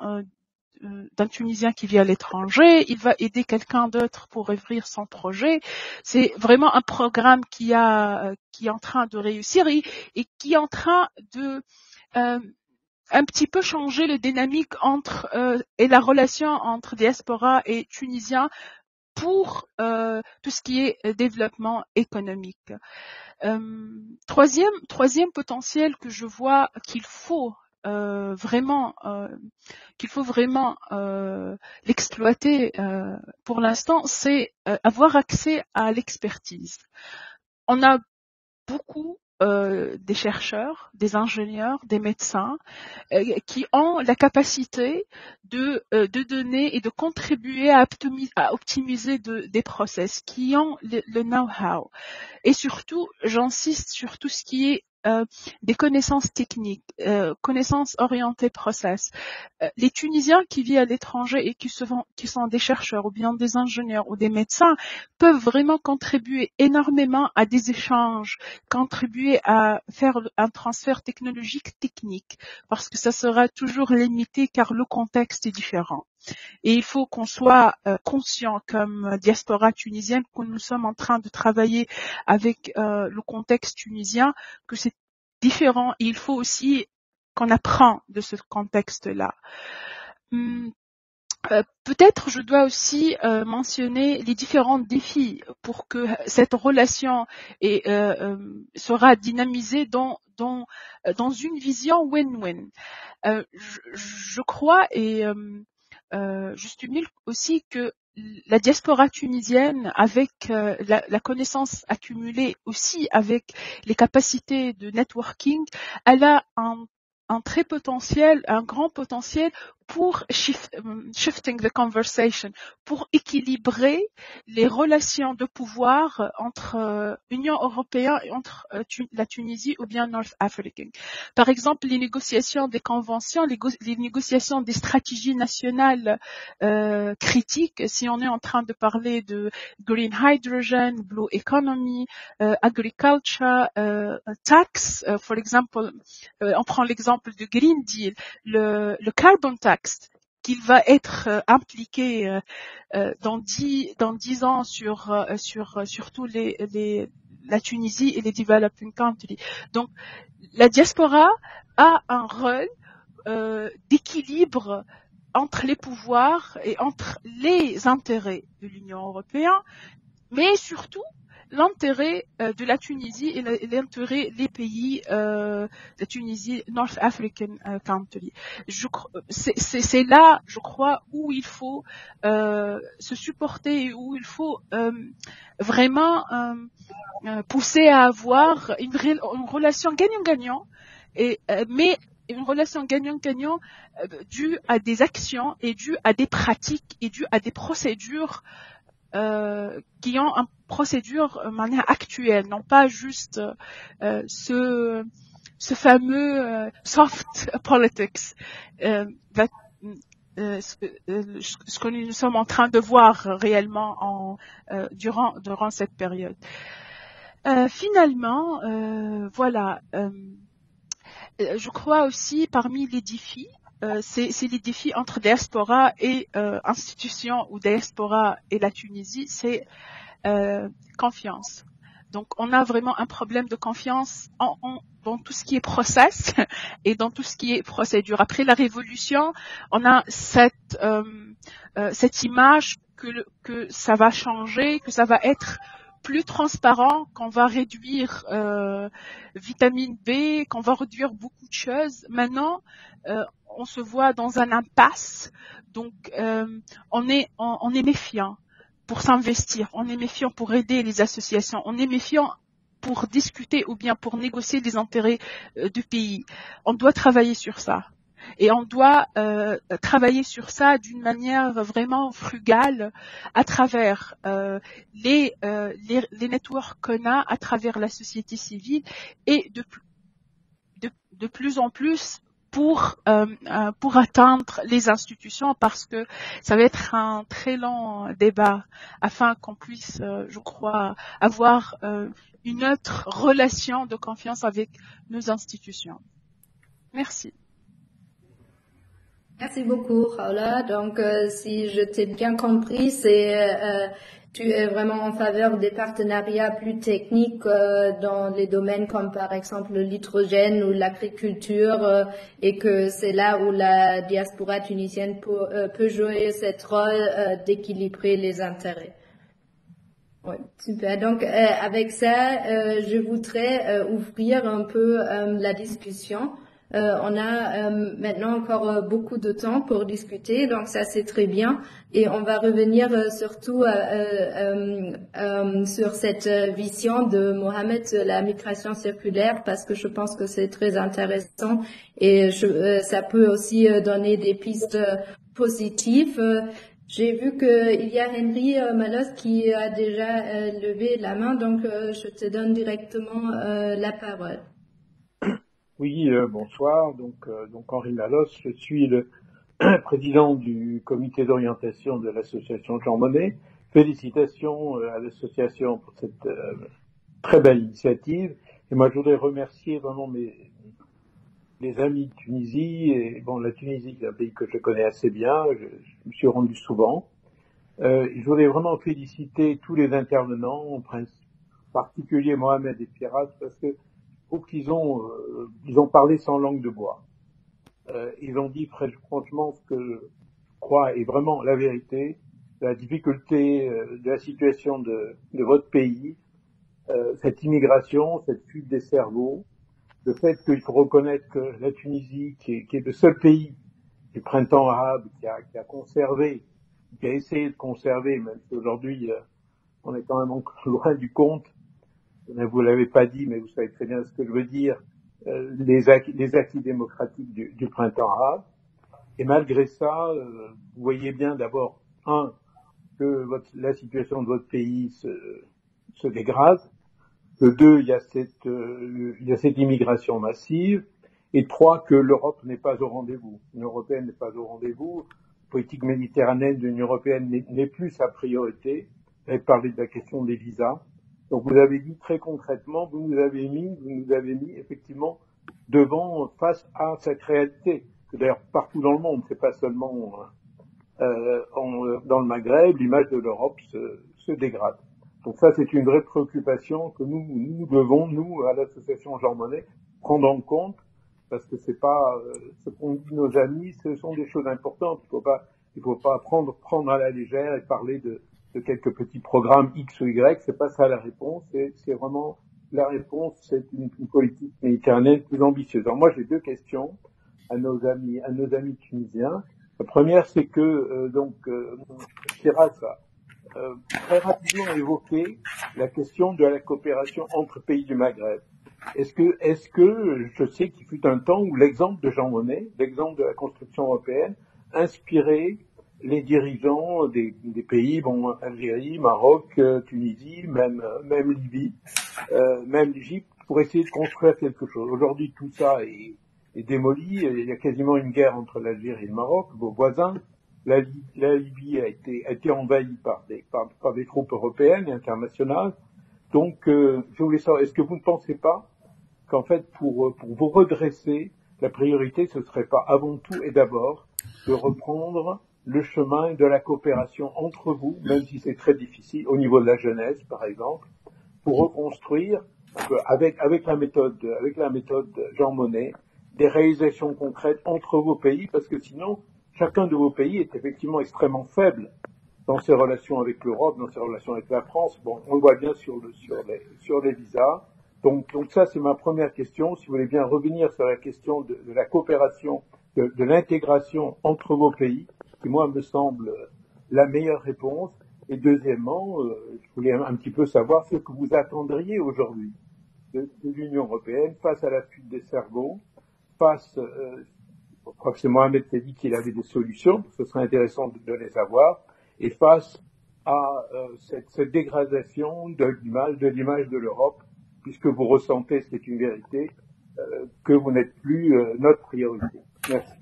Tunisien qui vit à l'étranger. Il va aider quelqu'un d'autre pour ouvrir son projet. C'est vraiment un programme qui est en train de réussir et qui est en train de un petit peu changer les dynamiques et la relation entre diaspora et Tunisien pour tout ce qui est développement économique. Troisième potentiel que je vois qu'il faut vraiment l'exploiter pour l'instant, c'est avoir accès à l'expertise. On a beaucoup des chercheurs, des ingénieurs, des médecins qui ont la capacité de donner et de contribuer à optimiser des process, qui ont le know-how. Et surtout, j'insiste sur tout ce qui est des connaissances techniques, connaissances orientées process. Les Tunisiens qui vivent à l'étranger et qui sont des chercheurs ou bien des ingénieurs ou des médecins peuvent vraiment contribuer énormément à des échanges, contribuer à faire un transfert technologique technique, parce que ça sera toujours limité car le contexte est différent. Et il faut qu'on soit conscient comme diaspora tunisienne que nous sommes en train de travailler avec le contexte tunisien, que c'est différent et il faut aussi qu'on apprend de ce contexte-là. Peut-être je dois aussi mentionner les différents défis pour que cette relation sera dynamisée dans une vision win-win. Je crois et je stimule aussi que la diaspora tunisienne, avec la connaissance accumulée aussi avec les capacités de networking, elle a un grand potentiel pour shifting the conversation, pour équilibrer les relations de pouvoir entre Union européenne et entre la Tunisie ou bien North African. Par exemple, les négociations des conventions, les négociations des stratégies nationales critiques, si on est en train de parler de green hydrogen, blue economy, agriculture, tax, for example, on prend l'exemple du Green Deal, le carbon tax, qu'il va être impliqué dans 10 ans sur tous la Tunisie et les developing countries. Donc, la diaspora a un rôle d'équilibre entre les pouvoirs et entre les intérêts de l'Union européenne, mais surtout l'intérêt de la Tunisie et l'intérêt des pays de Tunisie, North African country. C'est là, je crois, où il faut se supporter et où il faut vraiment pousser à avoir une relation gagnant-gagnant, mais une relation gagnant-gagnant due à des actions et due à des pratiques et due à des procédures qui ont une procédure de manière actuelle, non pas juste ce fameux soft politics, ce que nous sommes en train de voir réellement durant cette période. Finalement, voilà, je crois aussi parmi les défis, c'est les défis entre diaspora et institutions ou diaspora et la Tunisie, c'est confiance. Donc, on a vraiment un problème de confiance dans tout ce qui est process et dans tout ce qui est procédure. Après la révolution, on a cette image que ça va changer, que ça va être plus transparent, qu'on va réduire vitamine B, qu'on va réduire beaucoup de choses. Maintenant, on se voit dans un impasse, donc on est méfiant pour s'investir, on est méfiant pour aider les associations, on est méfiant pour discuter ou bien pour négocier les intérêts du pays. On doit travailler sur ça. Et on doit travailler sur ça d'une manière vraiment frugale à travers les networks qu'on a, à travers la société civile et de plus en plus pour atteindre les institutions, parce que ça va être un très long débat afin qu'on puisse, je crois, avoir une autre relation de confiance avec nos institutions. Merci. Merci beaucoup, Raoula. Donc, si je t'ai bien compris, tu es vraiment en faveur des partenariats plus techniques dans les domaines comme par exemple l'hydrogène ou l'agriculture, et que c'est là où la diaspora tunisienne peut jouer cette rôle d'équilibrer les intérêts. Oui, super. Donc, avec ça, je voudrais ouvrir un peu la discussion. On a maintenant encore beaucoup de temps pour discuter, donc ça c'est très bien. Et on va revenir surtout sur cette vision de Mohamed de la migration circulaire, parce que je pense que c'est très intéressant et ça peut aussi donner des pistes positives. J'ai vu qu'il y a Henry Malos qui a déjà levé la main, donc je te donne directement la parole. Oui, bonsoir. Donc Henri Malos, je suis le président du comité d'orientation de l'association Jean Monnet. Félicitations à l'association pour cette très belle initiative. Et moi, je voudrais remercier vraiment les amis de Tunisie. Et bon, la Tunisie, c'est un pays que je connais assez bien. Je me suis rendu souvent. Je voudrais vraiment féliciter tous les intervenants, en particulier Mohamed et Firas, parce que je trouve qu'ils ont parlé sans langue de bois. Ils ont dit franchement ce que je crois est vraiment la vérité, la difficulté de la situation de votre pays, cette immigration, cette fuite des cerveaux, le fait qu'il faut reconnaître que la Tunisie, qui est le seul pays du printemps arabe qui a conservé, qui a essayé de conserver, même si aujourd'hui on est quand même encore loin du compte. Vous l'avez pas dit, mais vous savez très bien ce que je veux dire, les acquis démocratiques du printemps arabe. Et malgré ça, vous voyez bien d'abord, que la situation de votre pays se dégrade. Que 2, il y a cette immigration massive. Et 3, que l'Europe n'est pas au rendez-vous. L'Union européenne n'est pas au rendez-vous. La politique méditerranéenne de l'Union européenne n'est plus sa priorité. Vous avez parlé de la question des visas. Donc vous avez dit très concrètement, vous nous avez mis effectivement face à cette réalité, que d'ailleurs partout dans le monde, c'est pas seulement dans le Maghreb, l'image de l'Europe se dégrade. Donc ça, c'est une vraie préoccupation que nous devons, nous, à l'association Jean Monnet, prendre en compte, parce que c'est pas ce qu'ont dit nos amis, ce sont des choses importantes. Il faut pas prendre à la légère et parler de quelques petits programmes X ou Y, c'est pas ça la réponse, c'est vraiment la réponse, c'est une politique méditerranéenne plus ambitieuse. Alors moi j'ai 2 questions à nos amis tunisiens. La première, c'est que Firas a très rapidement évoqué la question de la coopération entre pays du Maghreb. Est-ce que je sais qu'il fut un temps où l'exemple de Jean Monnet, l'exemple de la construction européenne, inspirait les dirigeants des pays, Algérie, Maroc, Tunisie, même Libye, même l'Égypte, pour essayer de construire quelque chose. Aujourd'hui, tout ça est démoli. Il y a quasiment une guerre entre l'Algérie et le Maroc, vos voisins. La Libye a été envahie par des troupes européennes et internationales. Donc, je voulais savoir, est-ce que vous ne pensez pas qu'en fait, pour vous redresser, la priorité, ce serait pas avant tout et d'abord de reprendre le chemin de la coopération entre vous, même si c'est très difficile, au niveau de la jeunesse, par exemple, pour reconstruire, avec la méthode Jean Monnet, des réalisations concrètes entre vos pays, parce que sinon, chacun de vos pays est effectivement extrêmement faible dans ses relations avec l'Europe, dans ses relations avec la France. Bon, on le voit bien sur les visas. Donc ça, c'est ma première question. Si vous voulez bien revenir sur la question de la coopération, de l'intégration entre vos pays, qui moi me semble la meilleure réponse. Et deuxièmement, je voulais un petit peu savoir ce que vous attendriez aujourd'hui de l'Union européenne face à la fuite des cerveaux, face, je crois que c'est Mohamed qui a dit qu'il avait des solutions, ce serait intéressant de les avoir, et face à cette dégradation de l'image de l'Europe, puisque vous ressentez, c'est une vérité, que vous n'êtes plus notre priorité. Merci.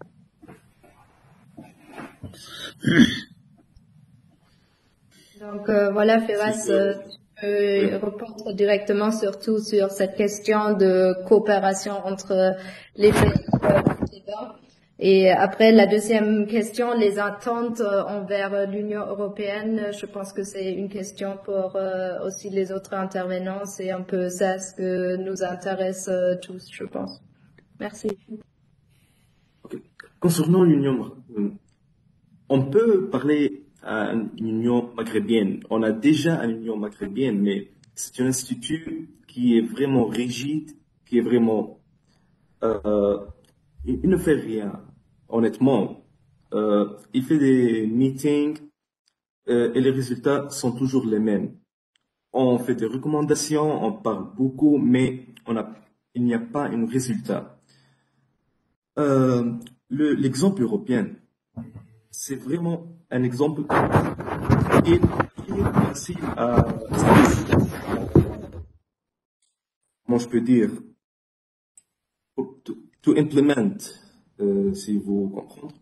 Donc voilà, Firas, tu peux répondre directement surtout sur cette question de coopération entre les pays précédents. Et après, la deuxième question, les attentes envers l'Union européenne, je pense que c'est une question pour aussi les autres intervenants. C'est un peu ça ce que nous intéresse tous, je pense. Merci. Okay. Concernant l'Union, on peut parler à une Union maghrébienne. On a déjà une Union maghrébienne, mais c'est un institut qui est vraiment rigide, qui est vraiment... il ne fait rien, honnêtement. Il fait des meetings et les résultats sont toujours les mêmes. On fait des recommandations, on parle beaucoup, mais il n'y a pas un résultat. L'exemple européen, c'est vraiment un exemple qui est facile à... Comment je peux dire? To implement, si vous comprenez.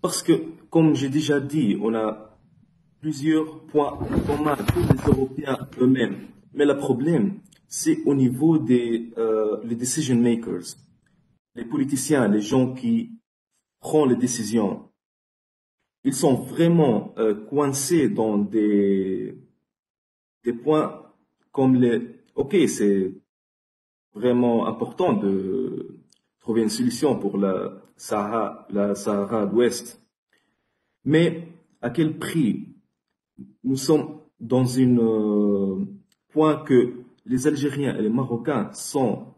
Parce que, comme j'ai déjà dit, on a plusieurs points communs, tous les Européens eux-mêmes. Mais le problème, c'est au niveau des les decision makers, les politiciens, les gens qui prennent les décisions. Ils sont vraiment coincés dans des points comme ok, c'est vraiment important de trouver une solution pour la Sahara d'Ouest. Mais à quel prix? Nous sommes dans un point que les Algériens et les Marocains sont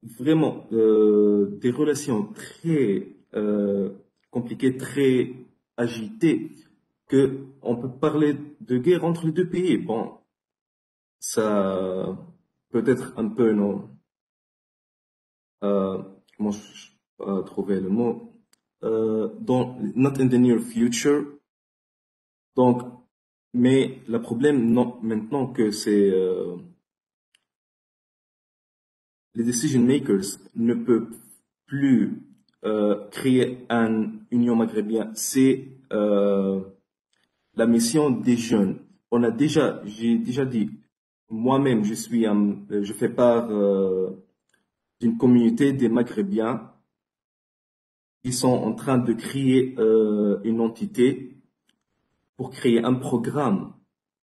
vraiment des relations très compliquées, très agitées, que on peut parler de guerre entre les deux pays. Bon, ça peut être un peu non. Comment je trouver le mot? Not in the near future. Donc, mais le problème maintenant que c'est les decision makers ne peuvent plus créer une union maghrébienne. C'est la mission des jeunes. J'ai déjà dit, moi-même, je fais part d'une communauté des Maghrébiens qui sont en train de créer une entité pour créer un programme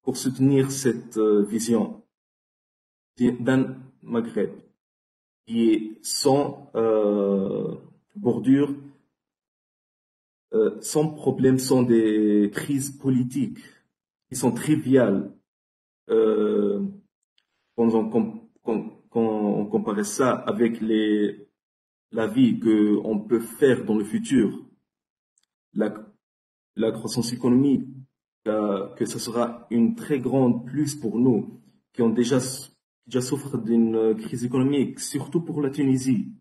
pour soutenir cette vision d'un Maghreb qui est sans bordure, sans problème, sans des crises politiques qui sont triviales. Quand on compare ça avec la vie qu'on peut faire dans le futur, la croissance économique, que ce sera une très grande plus pour nous qui ont déjà souffert d'une crise économique, surtout pour la Tunisie.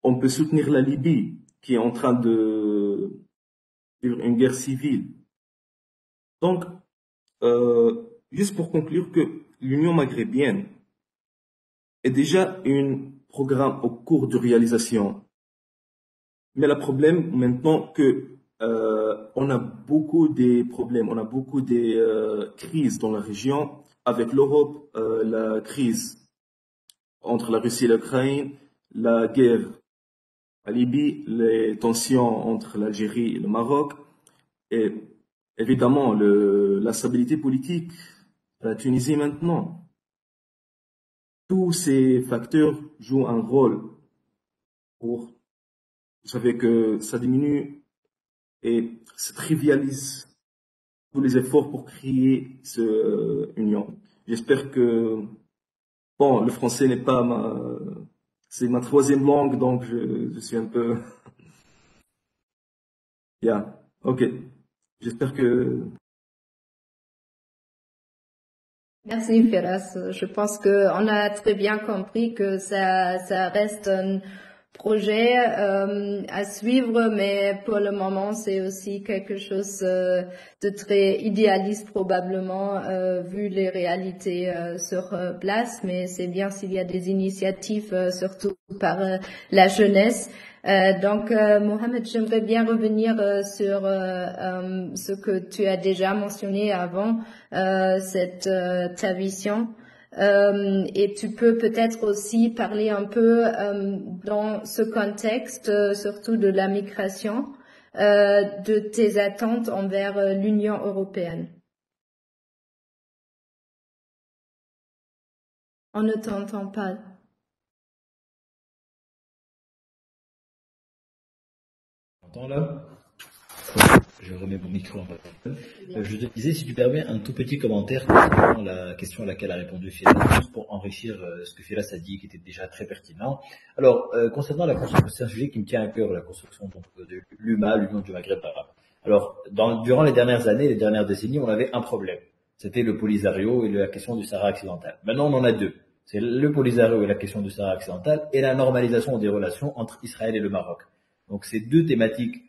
On peut soutenir la Libye qui est en train de vivre une guerre civile. Donc, juste pour conclure que l'Union maghrébienne est déjà un programme au cours de réalisation. Mais le problème maintenant que on a beaucoup de problèmes, on a beaucoup de crises dans la région avec l'Europe, la crise entre la Russie et l'Ukraine, la guerre à Libye, les tensions entre l'Algérie et le Maroc, et évidemment la stabilité politique de la Tunisie maintenant. Tous ces facteurs jouent un rôle pour, vous savez que ça diminue et ça trivialise tous les efforts pour créer cette union. J'espère que, bon, le français n'est pas c'est ma troisième langue, donc je suis un peu, yeah, ok. J'espère que Merci Firas. Je pense que on a très bien compris que ça reste un projet à suivre, mais pour le moment c'est aussi quelque chose de très idéaliste probablement vu les réalités sur place. Mais c'est bien s'il y a des initiatives surtout par la jeunesse. Donc, Mohamed, j'aimerais bien revenir sur ce que tu as déjà mentionné avant, ta vision. Et tu peux peut-être aussi parler un peu dans ce contexte, surtout de la migration, de tes attentes envers l'Union européenne. On ne t'entend pas. Là, je remets mon micro en bas. Je te disais, si tu permets, un tout petit commentaire concernant la question à laquelle a répondu Firas, juste pour enrichir ce que Firas a dit, qui était déjà très pertinent. Alors, concernant la construction, c'est un sujet qui me tient à cœur, la construction donc, de l'UMA, l'Union du Maghreb arabe. Alors, durant les dernières années, les dernières décennies, on avait un problème. C'était le Polisario et la question du Sahara occidental. Maintenant, on en a deux. C'est le Polisario et la question du Sahara occidental et la normalisation des relations entre Israël et le Maroc. Donc ces deux thématiques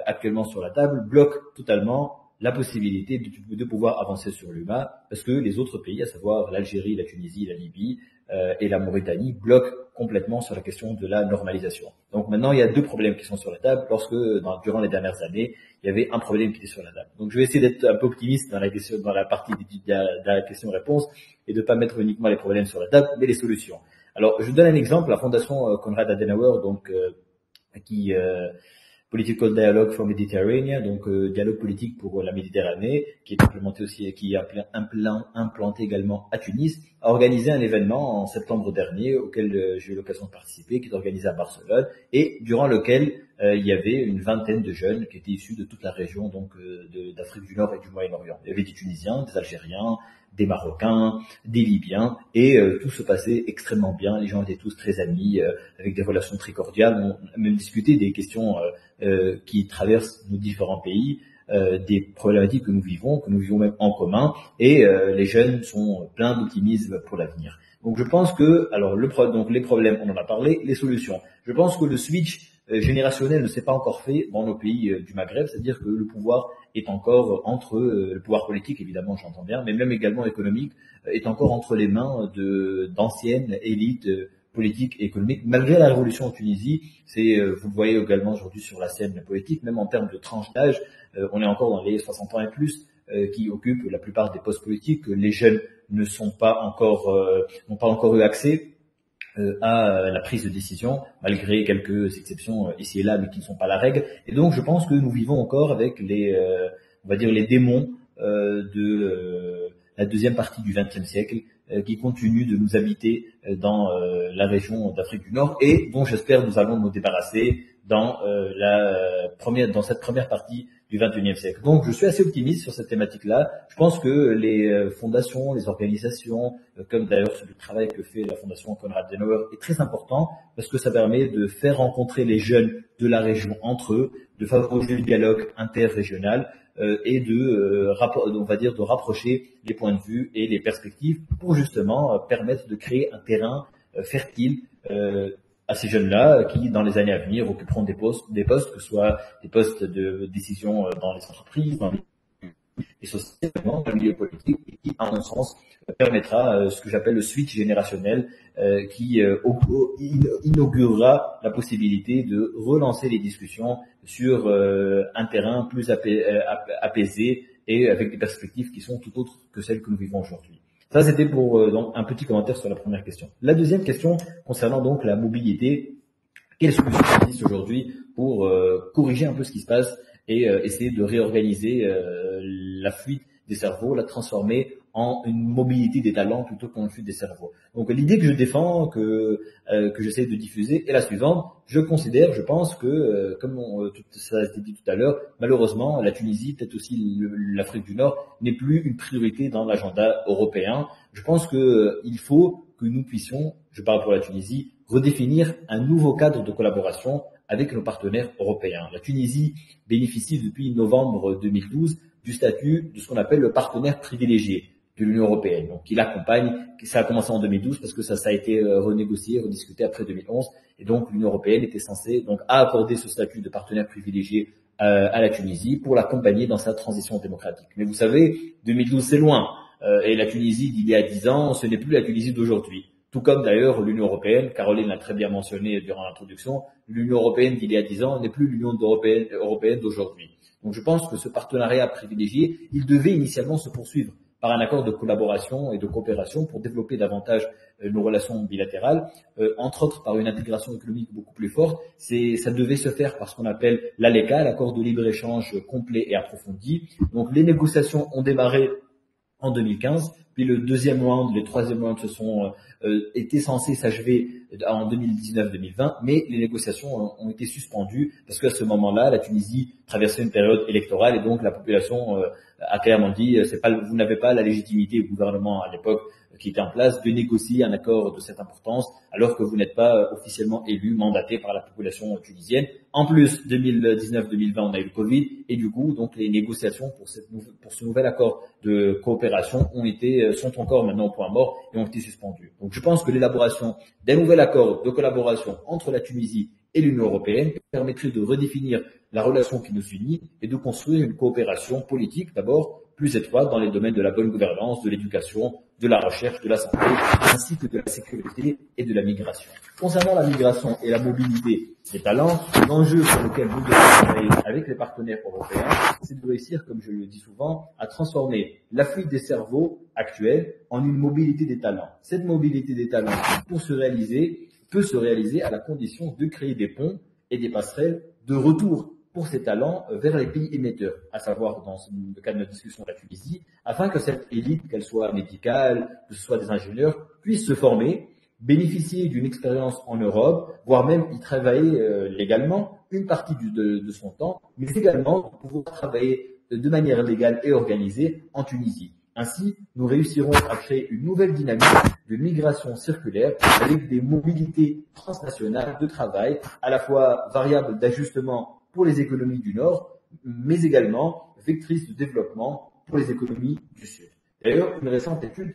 actuellement sur la table bloquent totalement la possibilité de pouvoir avancer sur l'UMA parce que les autres pays, à savoir l'Algérie, la Tunisie, la Libye et la Mauritanie, bloquent complètement sur la question de la normalisation. Donc maintenant, il y a deux problèmes qui sont sur la table lorsque, durant les dernières années, il y avait un problème qui était sur la table. Donc je vais essayer d'être un peu optimiste dans la partie de la question-réponse et de pas mettre uniquement les problèmes sur la table, mais les solutions. Alors, je donne un exemple, la fondation Konrad Adenauer, donc qui Political Dialogue for Mediterranean, donc dialogue politique pour la Méditerranée, qui est implémenté aussi, qui est implanté également à Tunis, a organisé un événement en septembre dernier auquel j'ai eu l'occasion de participer, qui est organisé à Barcelone et durant lequel il y avait une vingtaine de jeunes qui étaient issus de toute la région donc d'Afrique du Nord et du Moyen-Orient. Il y avait des Tunisiens, des Algériens, des Marocains, des Libyens, et tout se passait extrêmement bien. Les gens étaient tous très amis, avec des relations très cordiales. On a même discuté des questions qui traversent nos différents pays, des problématiques que nous vivons même en commun, et les jeunes sont pleins d'optimisme pour l'avenir. Donc je pense que, alors donc les problèmes, on en a parlé, les solutions. Je pense que le switch générationnel ne s'est pas encore fait dans nos pays du Maghreb, c'est-à-dire que le pouvoir est encore entre le pouvoir politique, évidemment, j'entends bien, mais même également économique, est encore entre les mains d'anciennes élites politiques et économiques. Malgré la révolution en Tunisie, vous le voyez également aujourd'hui sur la scène politique, même en termes de tranche d'âge, on est encore dans les 60 ans et plus qui occupent la plupart des postes politiques. Les jeunes n'ont pas encore eu accès à la prise de décision, malgré quelques exceptions ici et là, mais qui ne sont pas la règle. Et donc, je pense que nous vivons encore avec on va dire les démons de la deuxième partie du XXe siècle, qui continuent de nous habiter dans la région d'Afrique du Nord et dont j'espère nous allons nous débarrasser dans cette première partie du XXIe siècle. Donc, je suis assez optimiste sur cette thématique-là. Je pense que les fondations, les organisations, comme d'ailleurs le travail que fait la fondation Konrad Adenauer est très important parce que ça permet de faire rencontrer les jeunes de la région entre eux, de favoriser le dialogue interrégional et de rapprocher les points de vue et les perspectives pour justement permettre de créer un terrain fertile à ces jeunes-là qui, dans les années à venir, occuperont des postes, que ce soit des postes de décision dans les entreprises, dans les sociétés, dans le milieu politique, et qui, à mon sens, permettra ce que j'appelle le switch générationnel, qui inaugurera la possibilité de relancer les discussions sur un terrain plus apaisé et avec des perspectives qui sont tout autres que celles que nous vivons aujourd'hui. Ça, c'était pour donc un petit commentaire sur la première question. La deuxième question concernant donc la mobilité, quelles solutions existent aujourd'hui pour corriger un peu ce qui se passe et essayer de réorganiser la fuite des cerveaux, la transformer en une mobilité des talents plutôt qu'en une fuite des cerveaux. Donc l'idée que je défends, que j'essaie de diffuser est la suivante. Je pense que, comme ça a été dit tout à l'heure, malheureusement, la Tunisie, peut-être aussi l'Afrique du Nord, n'est plus une priorité dans l'agenda européen. Je pense que il faut que nous puissions, je parle pour la Tunisie, redéfinir un nouveau cadre de collaboration avec nos partenaires européens. La Tunisie bénéficie depuis novembre 2012 du statut de ce qu'on appelle le partenaire privilégié. de l'Union européenne. Donc, il accompagne, ça a commencé en 2012 parce que ça a été renégocié, rediscuté après 2011. Et donc, l'Union européenne était censée, donc, accorder ce statut de partenaire privilégié à la Tunisie pour l'accompagner dans sa transition démocratique. Mais vous savez, 2012, c'est loin. Et la Tunisie d'il y a 10 ans, ce n'est plus la Tunisie d'aujourd'hui. Tout comme d'ailleurs l'Union européenne, Caroline l'a très bien mentionné durant l'introduction, l'Union européenne d'il y a 10 ans n'est plus l'Union européenne d'aujourd'hui. Donc je pense que ce partenariat privilégié, il devait initialement se poursuivre par un accord de collaboration et de coopération pour développer davantage nos relations bilatérales, entre autres par une intégration économique beaucoup plus forte. Ça devait se faire par ce qu'on appelle l'ALECA, l'accord de libre-échange complet et approfondi. Donc les négociations ont démarré en 2015, puis le deuxième round, les troisième round étaient censés s'achever en 2019-2020, mais les négociations ont été suspendues parce qu'à ce moment-là, la Tunisie traversait une période électorale et donc la population a clairement dit vous n'avez pas la légitimité au gouvernement à l'époque qui était en place de négocier un accord de cette importance alors que vous n'êtes pas officiellement élu, mandaté par la population tunisienne. En plus, 2019-2020, on a eu le Covid et du coup, donc les négociations pour ce nouvel accord de coopération sont encore maintenant au point mort et ont été suspendues. Donc je pense que l'élaboration d'un nouvel accord de collaboration entre la Tunisie et l'Union européenne permettrait de redéfinir la relation qui nous unit et de construire une coopération politique d'abord plus étroite dans les domaines de la bonne gouvernance, de l'éducation, de la recherche, de la santé, ainsi que de la sécurité et de la migration. Concernant la migration et la mobilité des talents, l'enjeu sur lequel nous devons travailler avec les partenaires européens, c'est de réussir, comme je le dis souvent, à transformer la fuite des cerveaux actuels en une mobilité des talents. Cette mobilité des talents peut se réaliser à la condition de créer des ponts et des passerelles de retour pour ces talents vers les pays émetteurs, à savoir dans le cadre de notre discussion de la Tunisie, afin que cette élite, qu'elle soit médicale, que ce soit des ingénieurs, puisse se former, bénéficier d'une expérience en Europe, voire même y travailler légalement une partie de son temps, mais également pouvoir travailler de manière légale et organisée en Tunisie. Ainsi, nous réussirons à créer une nouvelle dynamique de migration circulaire avec des mobilités transnationales de travail, à la fois variables d'ajustement pour les économies du Nord, mais également vectrices de développement pour les économies du Sud. D'ailleurs, une récente étude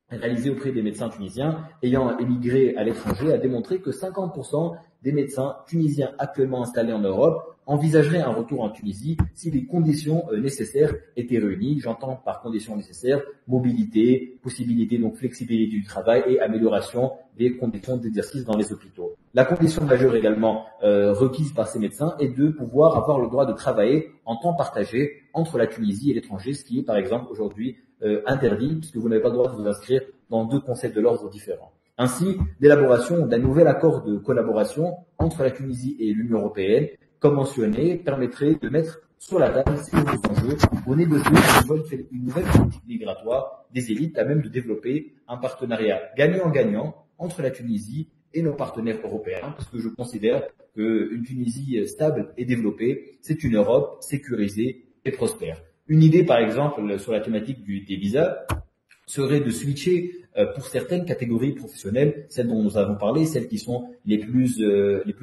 réalisée auprès des médecins tunisiens ayant émigré à l'étranger a démontré que 50% des médecins tunisiens actuellement installés en Europe envisageraient un retour en Tunisie si les conditions nécessaires étaient réunies. J'entends par conditions nécessaires mobilité, possibilité donc flexibilité du travail et amélioration des conditions d'exercice dans les hôpitaux. La condition majeure également requise par ces médecins est de pouvoir avoir le droit de travailler en temps partagé entre la Tunisie et l'étranger, ce qui est par exemple aujourd'hui interdit puisque vous n'avez pas le droit de vous inscrire dans deux concepts de l'ordre différents. Ainsi, l'élaboration d'un nouvel accord de collaboration entre la Tunisie et l'Union européenne, comme mentionné, permettrait de mettre sur la table ces nouveaux enjeux pour négocier une nouvelle politique migratoire des élites à même de développer un partenariat gagnant-gagnant entre la Tunisie et nos partenaires européens, parce que je considère qu'une Tunisie stable et développée, c'est une Europe sécurisée et prospère. Une idée, par exemple, sur la thématique des visas, serait de switcher pour certaines catégories professionnelles, celles dont nous avons parlé, celles qui sont les plus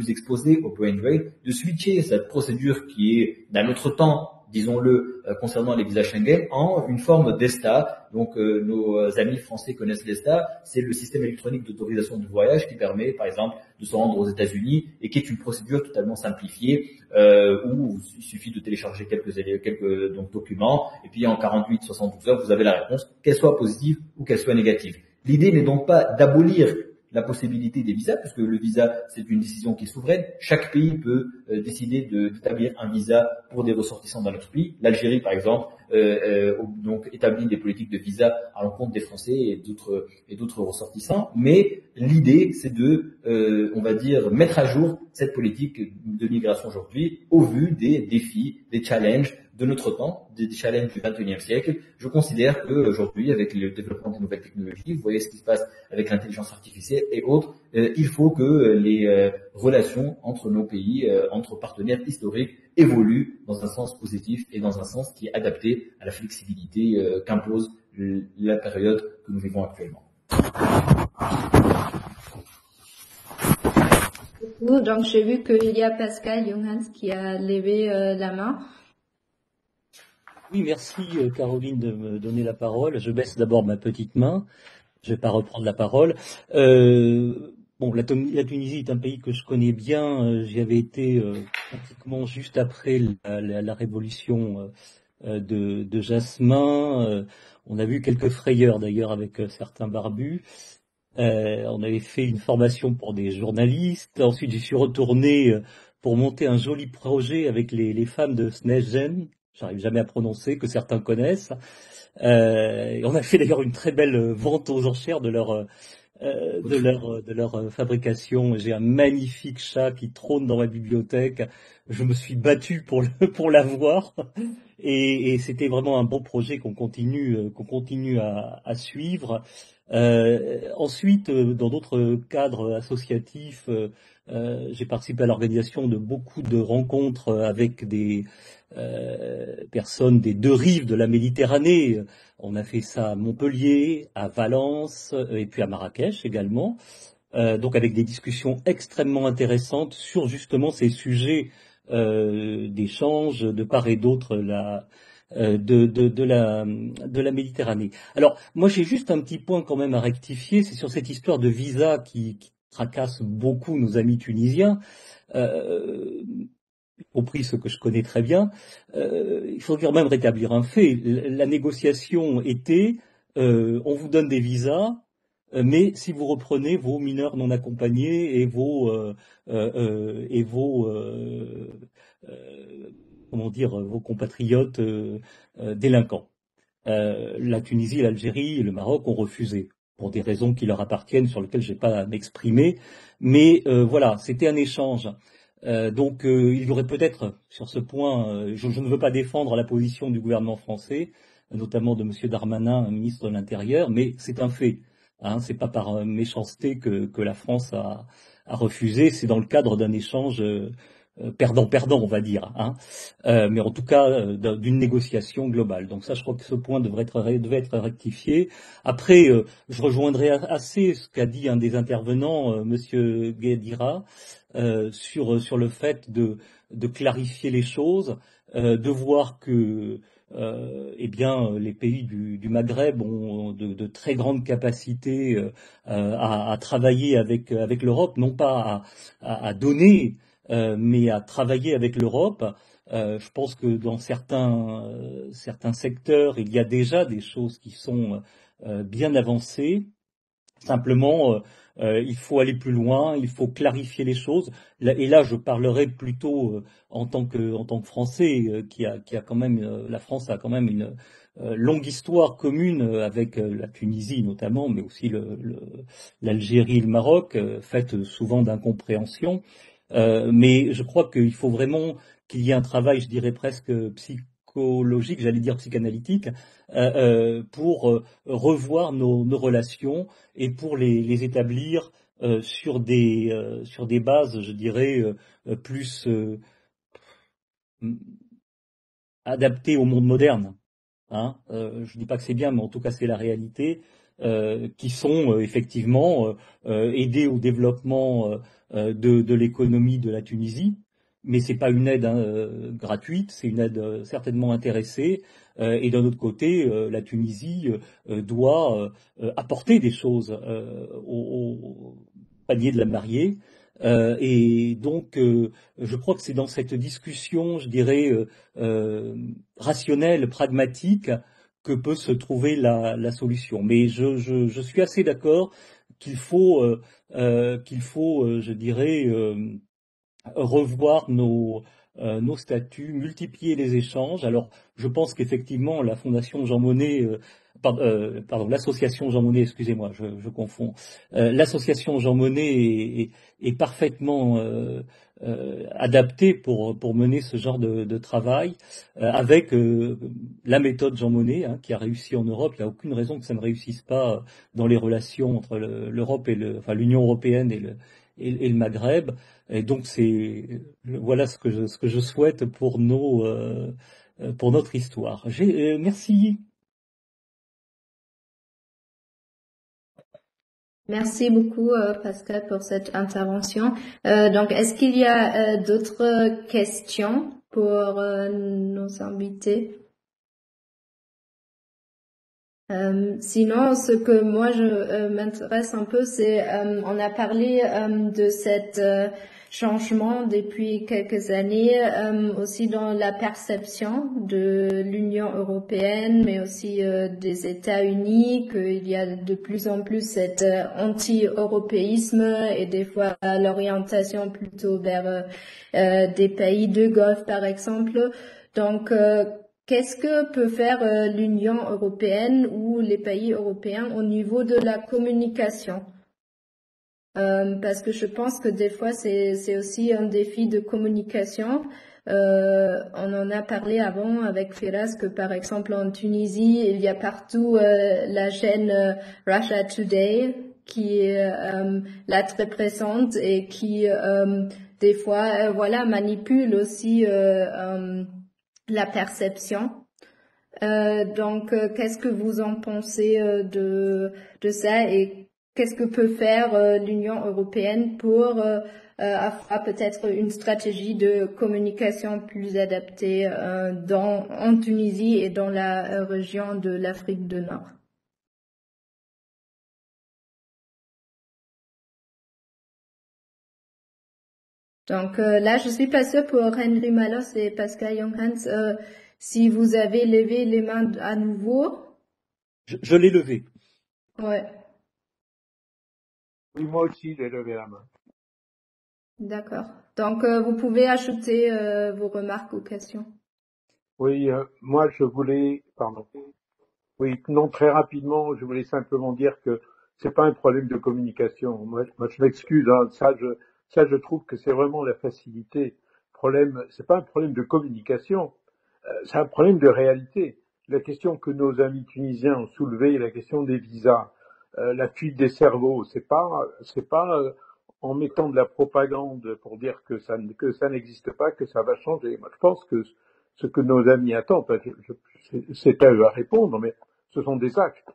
exposées au brain drain, de switcher cette procédure qui est d'un autre temps, disons-le, concernant les visas Schengen, en une forme d'ESTA. Donc nos amis français connaissent l'ESTA, c'est le système électronique d'autorisation de voyage qui permet, par exemple, de se rendre aux États-Unis et qui est une procédure totalement simplifiée où il suffit de télécharger quelques donc, documents et puis en 48-72 heures, vous avez la réponse, qu'elle soit positive ou qu'elle soit négative. L'idée n'est donc pas d'abolir la possibilité des visas, puisque le visa, c'est une décision qui est souveraine. Chaque pays peut décider d'établir un visa pour des ressortissants d'un autre pays. L'Algérie, par exemple, donc établit des politiques de visa à l'encontre des Français et d'autres ressortissants. Mais l'idée, c'est de, on va dire, mettre à jour cette politique de migration aujourd'hui au vu des défis, des challenges de notre temps, des challenges du XXIe siècle. Je considère qu'aujourd'hui, avec le développement des nouvelles technologies, vous voyez ce qui se passe avec l'intelligence artificielle et autres, il faut que les relations entre nos pays, entre partenaires historiques, évoluent dans un sens positif et dans un sens qui est adapté à la flexibilité qu'impose la période que nous vivons actuellement. Donc j'ai vu qu'il y a Pascal Junghans qui a levé la main. Oui, merci Caroline de me donner la parole. Je baisse d'abord ma petite main. Je vais pas reprendre la parole. Bon, la Tunisie est un pays que je connais bien. J'y avais été pratiquement juste après la révolution de Jasmin. On a vu quelques frayeurs d'ailleurs avec certains barbus. On avait fait une formation pour des journalistes. Ensuite, j'y suis retourné pour monter un joli projet avec les femmes de Snezgen. J'arrive jamais à prononcer, que certains connaissent. Et on a fait d'ailleurs une très belle vente aux enchères de leur fabrication. J'ai un magnifique chat qui trône dans ma bibliothèque. Je me suis battu pour l'avoir. Et c'était vraiment un bon projet qu'on continue à suivre. Ensuite, dans d'autres cadres associatifs, j'ai participé à l'organisation de beaucoup de rencontres avec des personnes des deux rives de la Méditerranée. On a fait ça à Montpellier, à Valence et puis à Marrakech également. Donc avec des discussions extrêmement intéressantes sur justement ces sujets d'échange de part et d'autre de la Méditerranée. Alors moi j'ai juste un petit point quand même à rectifier, c'est sur cette histoire de visa qui tracasse beaucoup nos amis tunisiens. Y compris ceux que je connais très bien, il faut quand même rétablir un fait. La négociation était, on vous donne des visas, mais si vous reprenez vos mineurs non accompagnés et vos vos compatriotes délinquants. La Tunisie, l'Algérie et le Maroc ont refusé pour des raisons qui leur appartiennent, sur lesquelles je n'ai pas à m'exprimer. Mais voilà, c'était un échange. Donc il y aurait peut-être sur ce point, je ne veux pas défendre la position du gouvernement français, notamment de M. Darmanin, ministre de l'Intérieur, mais c'est un fait. Hein, c'est pas par méchanceté que la France a refusé, c'est dans le cadre d'un échange perdant-perdant, on va dire, hein. Mais en tout cas d'une négociation globale. Donc ça, je crois que ce point devait être rectifié. Après, je rejoindrai assez ce qu'a dit un des intervenants, Monsieur Guédira, sur le fait de clarifier les choses, de voir que eh bien les pays du Maghreb ont de très grandes capacités à travailler avec l'Europe, non pas à donner, mais à travailler avec l'Europe. Je pense que dans certains secteurs, il y a déjà des choses qui sont bien avancées. Simplement, il faut aller plus loin, il faut clarifier les choses. Et là, je parlerai plutôt en tant que Français, qui a quand même, la France a quand même une longue histoire commune avec la Tunisie notamment, mais aussi l'Algérie et le Maroc, faite souvent d'incompréhension. Mais je crois qu'il faut vraiment qu'il y ait un travail, je dirais presque psychologique, j'allais dire psychanalytique, pour revoir nos relations et pour les établir sur des bases, je dirais, plus adaptées au monde moderne. Hein, je dis pas que c'est bien, mais en tout cas c'est la réalité, qui sont effectivement aider au développement de l'économie de la Tunisie, mais c'est pas une aide gratuite, c'est une aide certainement intéressée. Et d'un autre côté, la Tunisie doit apporter des choses au panier de la mariée. Et donc, je crois que c'est dans cette discussion, je dirais, rationnelle, pragmatique, que peut se trouver la solution. Mais je suis assez d'accord qu'il faut, je dirais, revoir nos statuts, multiplier les échanges. Alors, je pense qu'effectivement, la Fondation Jean Monnet, pardon, l'association Jean Monnet, excusez-moi, je confonds. L'association Jean Monnet est parfaitement adaptée pour mener ce genre de travail, avec la méthode Jean Monnet, hein, qui a réussi en Europe. Il n'y a aucune raison que ça ne réussisse pas dans les relations entre l'Europe et l'Union européenne et le Maghreb. Et donc voilà ce que je souhaite pour notre histoire. Merci. Merci beaucoup, Pascal, pour cette intervention. Donc, est-ce qu'il y a d'autres questions pour nos invités? Sinon, ce que moi je m'intéresse un peu, c'est on a parlé de cet changement depuis quelques années, aussi dans la perception de l'Union européenne, mais aussi des États-Unis, qu'il y a de plus en plus cet anti-européisme et des fois l'orientation plutôt vers des pays de Golfe, par exemple. Donc, qu'est-ce que peut faire l'Union européenne ou les pays européens au niveau de la communication? Parce que je pense que des fois c'est aussi un défi de communication. On en a parlé avant avec Firas que par exemple en Tunisie il y a partout la chaîne Russia Today qui est là très présente et qui des fois voilà manipule aussi la perception. Donc, qu'est-ce que vous en pensez de ça et qu'est-ce que peut faire l'Union européenne pour avoir peut-être une stratégie de communication plus adaptée en Tunisie et dans la région de l'Afrique du Nord? Donc là, je suis pas sûre pour Henry Malos et Pascal Jonghans, si vous avez levé les mains à nouveau. Je l'ai levé. Ouais. Oui, moi aussi, j'ai levé la main. D'accord. Donc, vous pouvez ajouter vos remarques ou questions. Oui, moi, je voulais, pardon. Oui, non, très rapidement, je voulais simplement dire que c'est pas un problème de communication. Moi je m'excuse, hein, ça, je trouve que c'est vraiment la facilité. C'est pas un problème de communication, c'est un problème de réalité. La question que nos amis tunisiens ont soulevée, la question des visas, la fuite des cerveaux, c'est pas en mettant de la propagande pour dire que ça n'existe pas que ça va changer. Moi, je pense que ce que nos amis attendent, c'est à eux à répondre, mais ce sont des actes.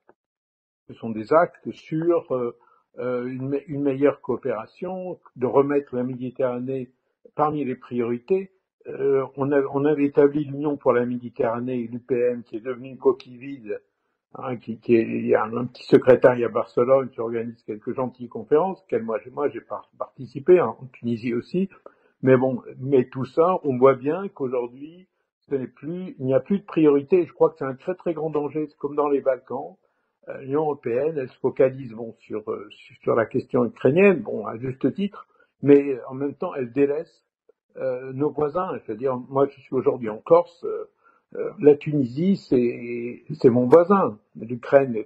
Ce sont des actes sur une meilleure coopération, de remettre la Méditerranée parmi les priorités. On avait établi l'Union pour la Méditerranée, l'UPM, qui est devenue une coquille vide. Hein, il y a un petit secrétariat à Barcelone qui organise quelques gentilles conférences, auxquelles moi j'ai participé, hein, en Tunisie aussi. Mais bon, mais tout ça, on voit bien qu'aujourd'hui, il n'y a plus de priorité. Je crois que c'est un très très grand danger. C'est comme dans les Balkans. L'Union européenne, elle se focalise sur la question ukrainienne, bon, à juste titre, mais en même temps, elle délaisse nos voisins. C'est-à-dire, moi, je suis aujourd'hui en Corse. La Tunisie, c'est mon voisin. L'Ukraine,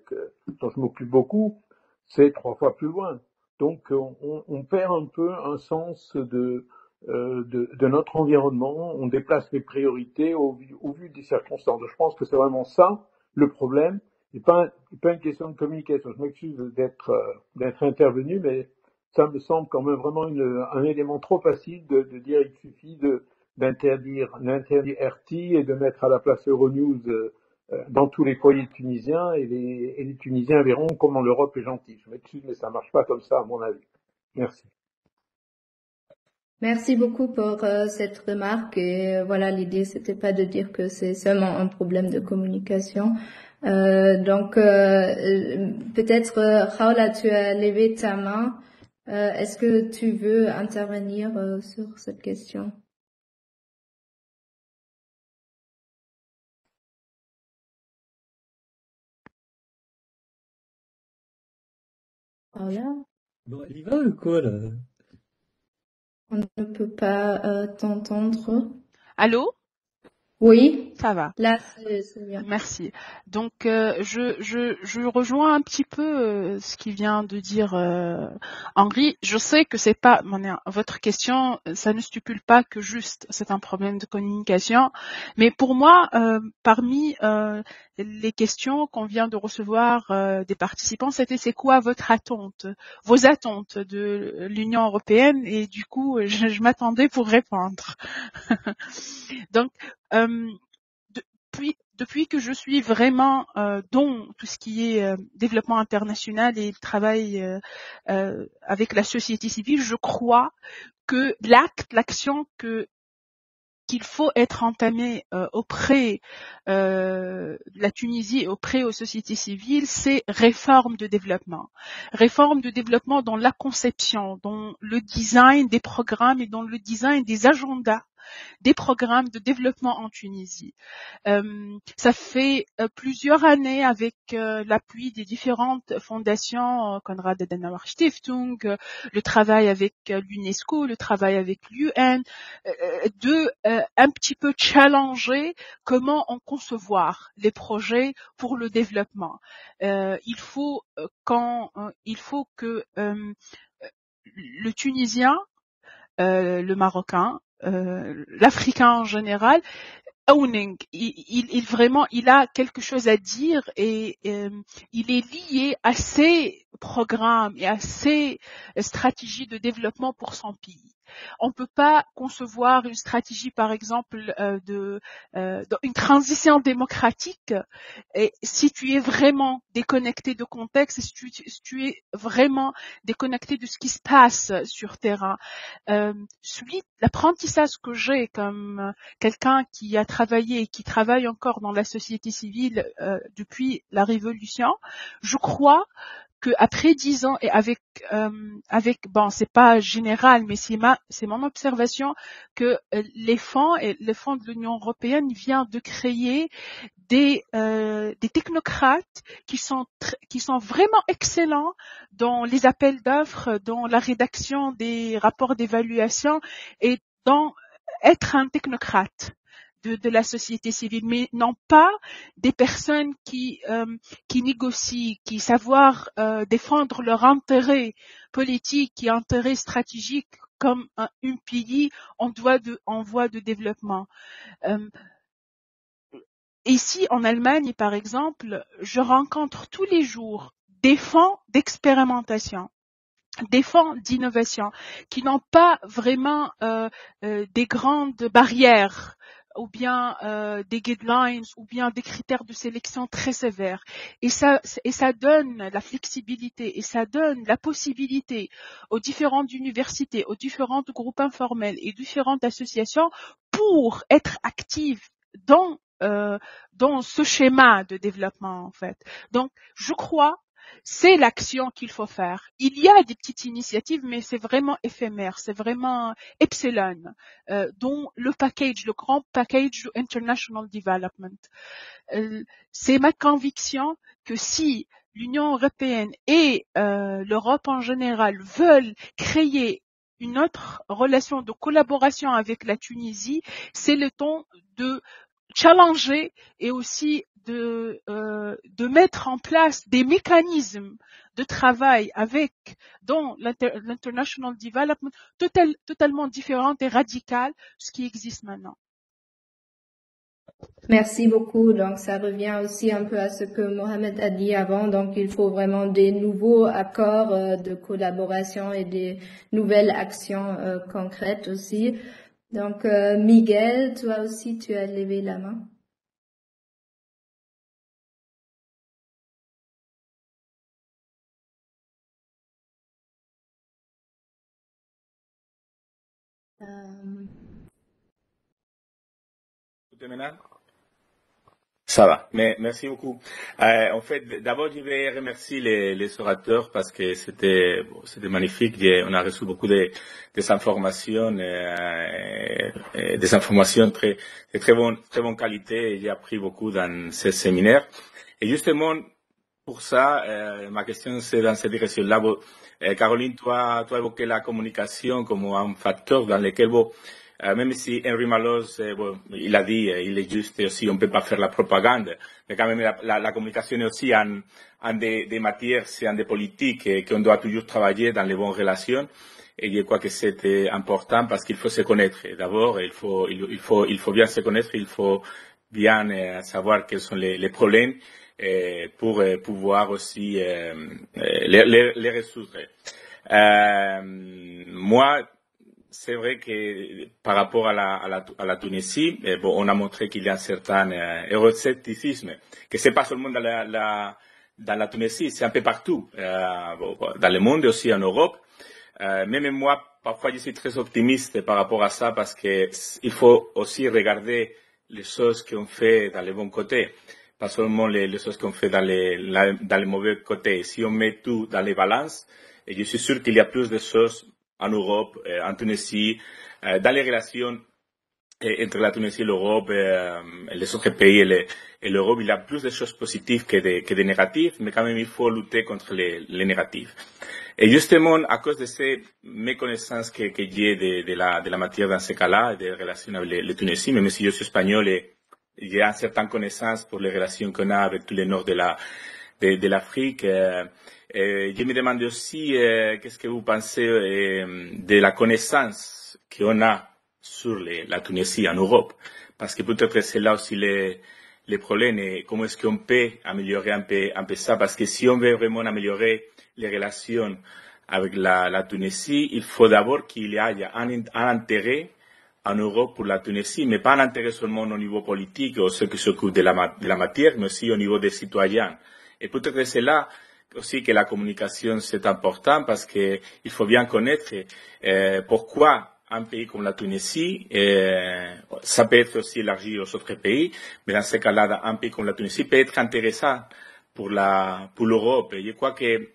dont je m'occupe beaucoup, c'est 3 fois plus loin. Donc, on perd un peu un sens de notre environnement. On déplace les priorités au vu des circonstances. Je pense que c'est vraiment ça le problème. C'est pas une question de communication. Je m'excuse d'être intervenu, mais ça me semble quand même vraiment un élément trop facile de dire il suffit d'interdire RT et de mettre à la place Euronews dans tous les foyers tunisiens et les Tunisiens verront comment l'Europe est gentille. Je m'excuse, mais ça marche pas comme ça à mon avis. Merci. Merci beaucoup pour cette remarque et voilà, l'idée c'était pas de dire que c'est seulement un problème de communication. Donc peut-être Raoula, tu as levé ta main. Est-ce que tu veux intervenir sur cette question? Raoula? Bon, elle y va ou quoi, là? On ne peut pas t'entendre. Allô? Oui, ça va. Là, c'est bien. Merci. Donc, je rejoins un petit peu ce qu'il vient de dire Henri. Je sais que c'est pas votre question, ça ne stipule pas que juste c'est un problème de communication, mais pour moi, parmi les questions qu'on vient de recevoir des participants, c'était c'est quoi votre attente, vos attentes de l'Union européenne, et du coup, je m'attendais pour répondre. Donc, depuis que je suis vraiment dans tout ce qui est développement international et travail avec la société civile, je crois que l'action que qu'il faut être entamé auprès de la Tunisie et auprès aux sociétés civiles, c'est réforme de développement. Réforme de développement dans la conception, dans le design des programmes et dans le design des agendas des programmes de développement en Tunisie. Ça fait plusieurs années avec l'appui des différentes fondations, Konrad Adenauer Stiftung, le travail avec l'UNESCO, le travail avec l'UN, de un petit peu challenger comment on concevoir les projets pour le développement. Il faut que le Tunisien, le Marocain, l'Africain en général, owning, il a quelque chose à dire et il est lié à ses programmes et à ses stratégies de développement pour son pays. On ne peut pas concevoir une stratégie, par exemple, une transition démocratique et si tu es vraiment déconnecté de contexte, si tu es vraiment déconnecté de ce qui se passe sur terrain. L'apprentissage que j'ai comme quelqu'un qui a travaillé et qui travaille encore dans la société civile depuis la Révolution, je crois qu'après 10 ans et avec bon, c'est pas général, mais c'est mon observation que les fonds de l'Union européenne viennent de créer des technocrates qui sont vraiment excellents dans les appels d'offres, dans la rédaction des rapports d'évaluation et dans être un technocrate de la société civile, mais non pas des personnes qui négocient, qui savoir défendre leur intérêt politique et intérêt stratégique comme un pays en voie de développement. Ici, en Allemagne, par exemple, je rencontre tous les jours des fonds d'expérimentation, des fonds d'innovation qui n'ont pas vraiment des grandes barrières ou bien des guidelines ou bien des critères de sélection très sévères. Et ça donne la flexibilité et ça donne la possibilité aux différentes universités, aux différents groupes informels et différentes associations pour être actives dans ce schéma de développement, en fait. Donc, je crois c'est l'action qu'il faut faire. Il y a des petites initiatives, mais c'est vraiment éphémère, c'est vraiment epsilon, dont le grand package de International Development. C'est ma conviction que si l'Union européenne et l'Europe en général veulent créer une autre relation de collaboration avec la Tunisie, c'est le temps de challenger et aussi de mettre en place des mécanismes de travail dans l'international development totalement différents et radicales de ce qui existe maintenant. Merci beaucoup. Donc, ça revient aussi un peu à ce que Mohamed a dit avant. Donc, il faut vraiment des nouveaux accords de collaboration et des nouvelles actions concrètes aussi. Donc, Miguel, toi aussi, tu as levé la main. Ça va, mais merci beaucoup. En fait, d'abord, je vais remercier les orateurs parce que c'était magnifique. On a reçu beaucoup des informations, des informations de très bonne qualité. J'ai appris beaucoup dans ce séminaire. Et justement, pour ça, ma question c'est dans cette direction-là. Caroline, toi, tu as évoqué la communication comme un facteur dans lequel même si Henry Mallows, il a dit, il est juste aussi, on ne peut pas faire la propagande, mais quand même la communication est aussi un des matières, c'est un des politiques qu'on doit toujours travailler dans les bonnes relations. Et je crois que c'est important parce qu'il faut se connaître. D'abord, il faut bien se connaître, il faut bien savoir quels sont les problèmes pour pouvoir aussi les résoudre. Moi, c'est vrai que par rapport à la Tunisie, on a montré qu'il y a un certain euroscepticisme, que c'est pas seulement dans la Tunisie, c'est un peu partout, dans le monde et aussi en Europe. Même moi, parfois, je suis très optimiste par rapport à ça parce que il faut aussi regarder les choses qu'on fait dans les bons côtés, pas seulement les choses qu'on fait dans les mauvais côtés. Si on met tout dans les balances, et je suis sûr qu'il y a plus de choses en Europe, en Tunisie, dans les relations entre la Tunisie et l'Europe, les autres pays et l'Europe, il y a plus de choses positives que de négatives, mais quand même il faut lutter contre les négatifs. Et justement, à cause de ces méconnaissances que j'ai de la matière dans ce cas-là, des relations avec les Tunisiens, même si je suis espagnol et j'ai une certaine connaissance pour les relations qu'on a avec tous les nord de l'Afrique, je me demande aussi qu'est-ce que vous pensez de la connaissance qu'on a sur la Tunisie en Europe, parce que peut-être c'est là aussi les problèmes et comment est-ce qu'on peut améliorer un peu ça, parce que si on veut vraiment améliorer les relations avec la Tunisie, il faut d'abord qu'il y ait un intérêt en Europe pour la Tunisie, mais pas un intérêt seulement au niveau politique ou ceux qui s'occupent de la matière, mais aussi au niveau des citoyens. Et peut-être c'est là aussi que la communication c'est important, parce que il faut bien connaître pourquoi un pays comme la Tunisie, ça peut être aussi élargi aux autres pays, mais dans ce cas-là, un pays comme la Tunisie peut être intéressant pour l'Europe. Et je crois que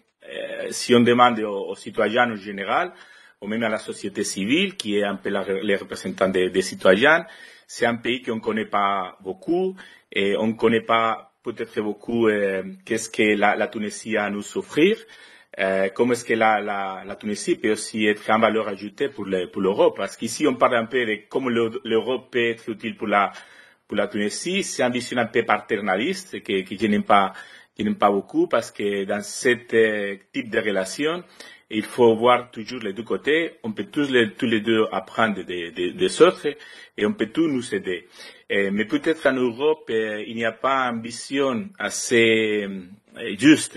si on demande aux citoyens en général, ou même à la société civile, qui est un peu les représentants des citoyens, c'est un pays qu'on ne connaît pas beaucoup, et on ne connaît pas peut-être beaucoup qu'est-ce que la Tunisie a à nous offrir. Comment est-ce que la Tunisie peut aussi être en valeur ajoutée pour l'Europe? Parce qu'ici, on parle un peu de comment l'Europe peut être utile pour la Tunisie. C'est une vision un peu paternaliste que je n'aime pas beaucoup, parce que dans ce type de relation, il faut voir toujours les deux côtés. On peut tous les deux apprendre des autres et on peut tous nous aider. Mais peut-être en Europe, il n'y a pas une vision assez juste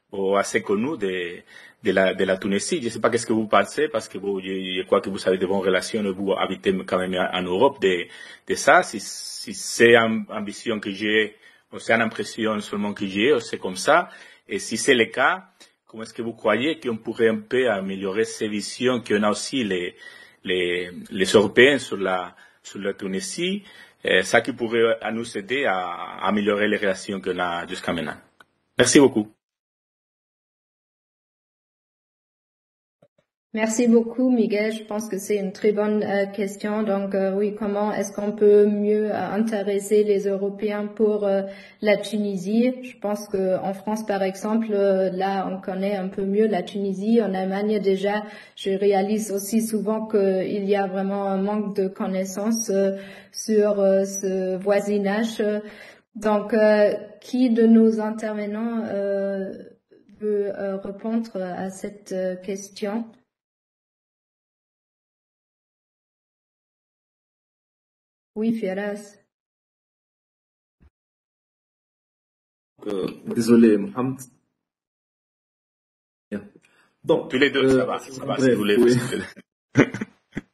ou assez connue de la Tunisie. Je ne sais pas qu'est-ce que vous pensez, parce que je crois que vous avez de bonnes relations et vous habitez quand même en Europe de ça. Si c'est une vision que j'ai, ou c'est une impression seulement que j'ai, ou c'est comme ça. Et si c'est le cas, comment est-ce que vous croyez qu'on pourrait un peu améliorer ces visions qu'on a aussi les Européens sur la Tunisie, ça qui pourrait nous aider à améliorer les relations qu'on a jusqu'à maintenant. Merci beaucoup. Merci beaucoup, Miguel. Je pense que c'est une très bonne question. Donc, oui, comment est-ce qu'on peut mieux intéresser les Européens pour la Tunisie? Je pense que en France, par exemple, là, on connaît un peu mieux la Tunisie. En Allemagne, déjà, je réalise aussi souvent qu'il y a vraiment un manque de connaissances sur ce voisinage. Donc, qui de nos intervenants veut répondre à cette question? Oui, Firas. Désolé, Mohamed. Donc, tous les deux, ça va, si vous voulez. Oui.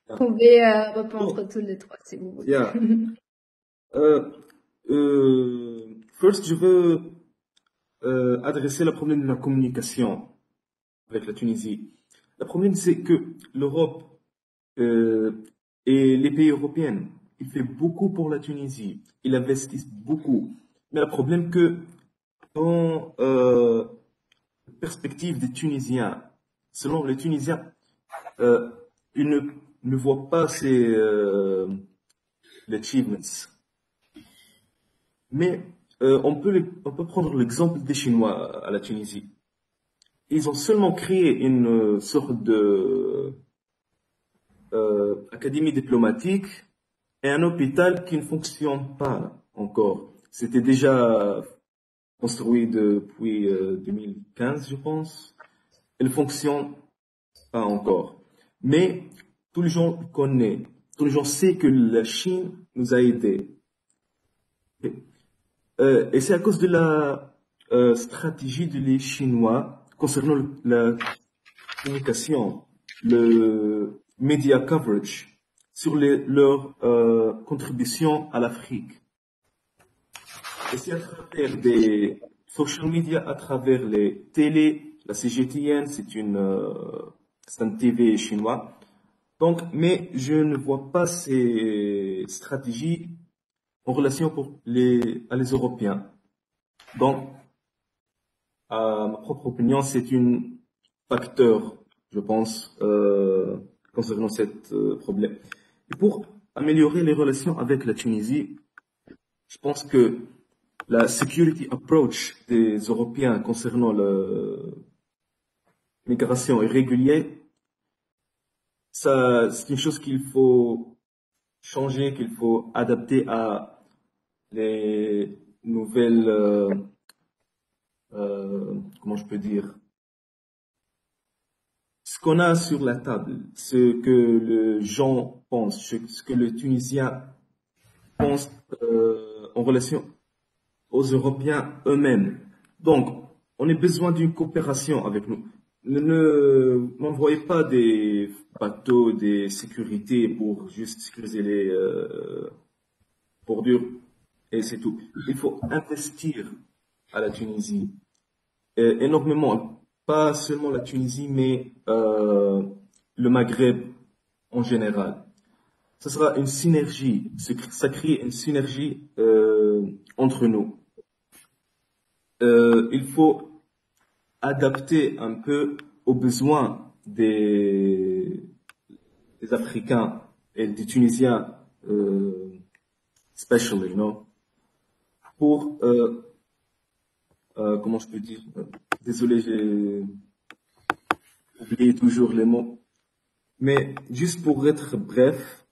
Vous pouvez répondre tous les trois si vous voulez. Yeah. First, je veux adresser le problème de la communication avec la Tunisie. Le problème, c'est que l'Europe et les pays européens, ils font beaucoup pour la Tunisie. Ils investissent beaucoup. Mais le problème que dans la perspective des Tunisiens, selon les Tunisiens, ils ne voient pas ces achievements. Mais on peut prendre l'exemple des Chinois à la Tunisie. Ils ont seulement créé une sorte de académie diplomatique et un hôpital qui ne fonctionne pas encore. C'était déjà construit depuis 2015, je pense. Il ne fonctionne pas encore. Mais tous les gens connaissent, tous les gens savent que la Chine nous a aidés. Et c'est à cause de la stratégie des Chinois concernant la communication, le media coverage sur leur contribution à l'Afrique. Et c'est à travers des social media, à travers les télés, la CGTN, c'est une c'est un TV chinois. Donc, mais je ne vois pas ces stratégies en relation pour les Européens. Donc, à ma propre opinion, c'est un facteur, je pense, concernant ce problème. Et pour améliorer les relations avec la Tunisie, je pense que la security approach des Européens concernant la migration irrégulière, ça, c'est une chose qu'il faut changer, qu'il faut adapter à les nouvelles, comment je peux dire, ce qu'on a sur la table, ce que les gens pensent, ce que les Tunisiens pensent en relation aux Européens eux-mêmes. Donc, on a besoin d'une coopération avec nous. Ne m'envoyez pas des bateaux, des sécurités pour juste sécuriser les bordures et c'est tout. Il faut investir à la Tunisie énormément, pas seulement la Tunisie, mais le Maghreb en général. Ce sera une synergie, ça crée une synergie entre nous. Il faut adapter un peu aux besoins des Africains et des Tunisiens, especially, you know, pour, comment je peux dire, désolé, j'ai oublié toujours les mots, mais juste pour être bref,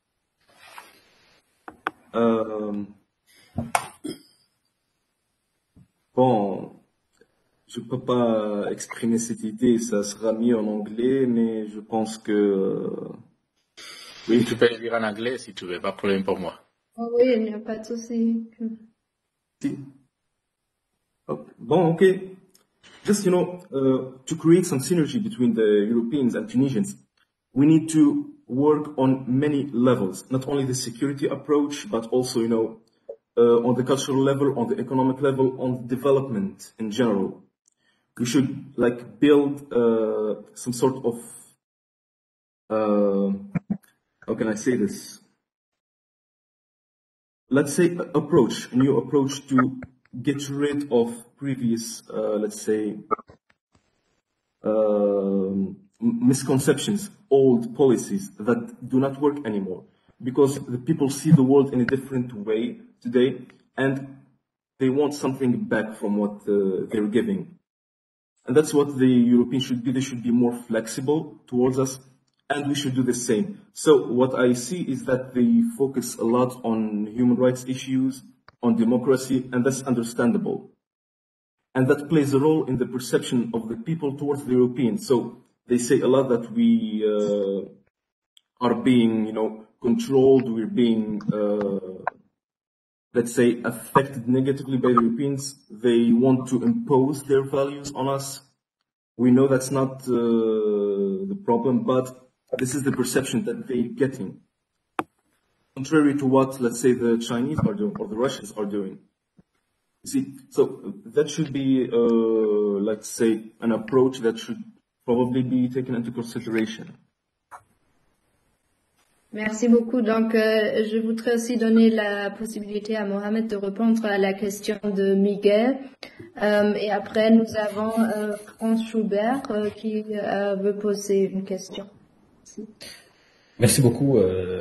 bon, je peux pas exprimer cette idée, ça sera mieux en anglais, mais je pense que Oui, tu peux le dire en anglais si tu veux, pas de problème pour moi. Oh oui, il n'y a pas de souci. si. Bon, okay. Just, you know, to create some synergy between the Europeans and Tunisians, we need to work on many levels, not only the security approach, but also, you know, on the cultural level, on the economic level, on development in general. We should like build some sort of, how can I say this? Let's say approach, a new approach to get rid of previous, let's say, misconceptions, old policies that do not work anymore. Because the people see the world in a different way today, and they want something back from what they're giving. And that's what the Europeans should be. They should be more flexible towards us, and we should do the same. So what I see is that they focus a lot on human rights issues, on democracy, and that's understandable. And that plays a role in the perception of the people towards the Europeans. So they say a lot that we are being, you know, controlled, we're being, let's say, affected negatively by the Europeans. They want to impose their values on us. We know that's not the problem, but this is the perception that they're getting. Contrary to what, let's say, the Chinese are doing or the Russians are doing. You see, so that should be, let's say, an approach that should probably be taken into consideration. Merci beaucoup. Donc, je voudrais aussi donner la possibilité à Mohamed de répondre à la question de Miguel. Et après, nous avons Franz Schubert qui veut poser une question. Merci. Merci beaucoup,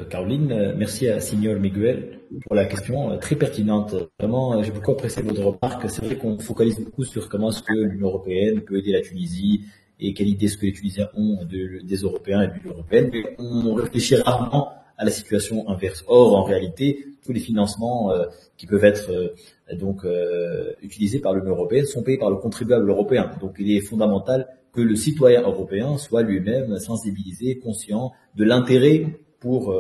Caroline. Merci à Signor Miguel pour la question très pertinente. Vraiment, j'ai beaucoup apprécié votre remarque. C'est vrai qu'on focalise beaucoup sur comment est-ce que l'Union européenne peut aider la Tunisie et quelle idée est-ce que les Tunisiens ont des Européens et de l'Union européenne. Mais on réfléchit rarement à la situation inverse. Or, en réalité, tous les financements qui peuvent être utilisés par l'Union européenne sont payés par le contribuable européen. Donc, il est fondamental que le citoyen européen soit lui-même sensibilisé, conscient de l'intérêt pour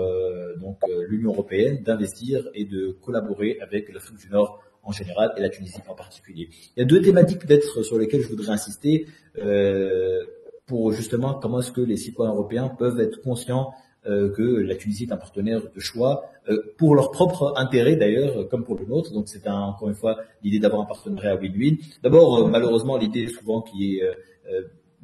l'Union européenne d'investir et de collaborer avec l'Afrique du Nord en général et la Tunisie en particulier. Il y a deux thématiques peut-être sur lesquelles je voudrais insister pour justement comment est-ce que les citoyens européens peuvent être conscients que la Tunisie est un partenaire de choix pour leur propre intérêt d'ailleurs comme pour le nôtre. Donc c'est encore une fois l'idée d'avoir un partenariat win-win. D'abord malheureusement l'idée souvent qui est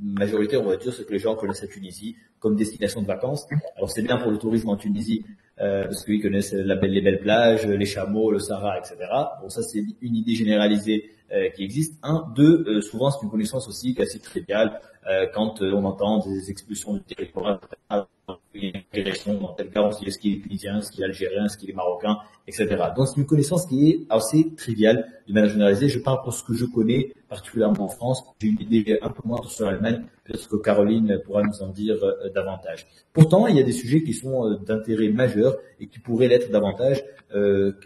majoritaire, on va dire, c'est que les gens connaissent la Tunisie comme destination de vacances. Alors c'est bien pour le tourisme en Tunisie, parce qu'ils connaissent les belles plages, les chameaux, le Sahara, etc. Bon, ça c'est une idée généralisée qui existe. Deux, souvent c'est une connaissance aussi assez triviale quand on entend des expulsions du territoire, dans tel cas on se dit est-ce qu'il est tunisien, est-ce qu'il est algérien, est-ce qu'il est marocain, etc. Donc c'est une connaissance qui est assez triviale de manière généralisée. Je parle pour ce que je connais particulièrement en France. J'ai une idée un peu moins sur l'Allemagne, peut-être que Caroline pourra nous en dire davantage. Pourtant, il y a des sujets qui sont d'intérêt majeur et qui pourraient l'être davantage,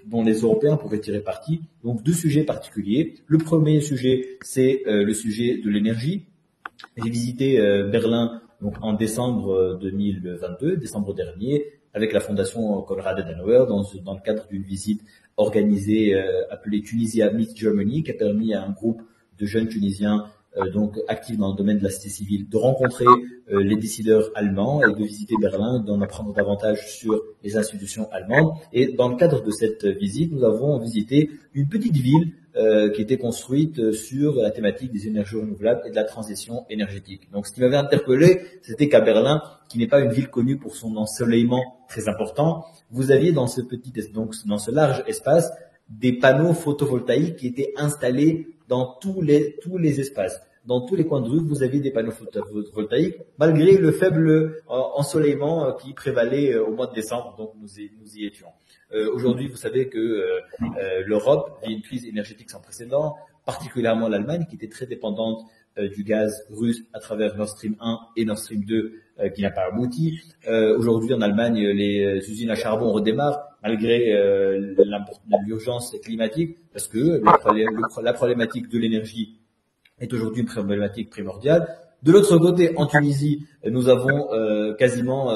dont les Européens pourraient tirer parti. Donc deux sujets particuliers. Le premier sujet, c'est le sujet de l'énergie. J'ai visité Berlin donc en décembre 2022, décembre dernier, avec la fondation Konrad Adenauer, dans le cadre d'une visite organisée appelée Tunisia Meet Germany, qui a permis à un groupe de jeunes Tunisiens donc actifs dans le domaine de la société civile de rencontrer les décideurs allemands et de visiter Berlin, d'en apprendre davantage sur les institutions allemandes. Et dans le cadre de cette visite, nous avons visité une petite ville qui était construite sur la thématique des énergies renouvelables et de la transition énergétique. Donc ce qui m'avait interpellé, c'était qu'à Berlin, qui n'est pas une ville connue pour son ensoleillement très important, vous aviez dans ce large espace des panneaux photovoltaïques qui étaient installés dans tous les espaces. Dans tous les coins de rue, vous aviez des panneaux photovoltaïques, malgré le faible ensoleillement qui prévalait au mois de décembre, donc nous y étions. Aujourd'hui, vous savez que l'Europe vit une crise énergétique sans précédent, particulièrement l'Allemagne, qui était très dépendante du gaz russe à travers Nord Stream 1 et Nord Stream 2, qui n'a pas abouti. Aujourd'hui, en Allemagne, les usines à charbon redémarrent, malgré l'urgence climatique, parce que la problématique de l'énergie est aujourd'hui une problématique primordiale. De l'autre côté, en Tunisie, nous avons quasiment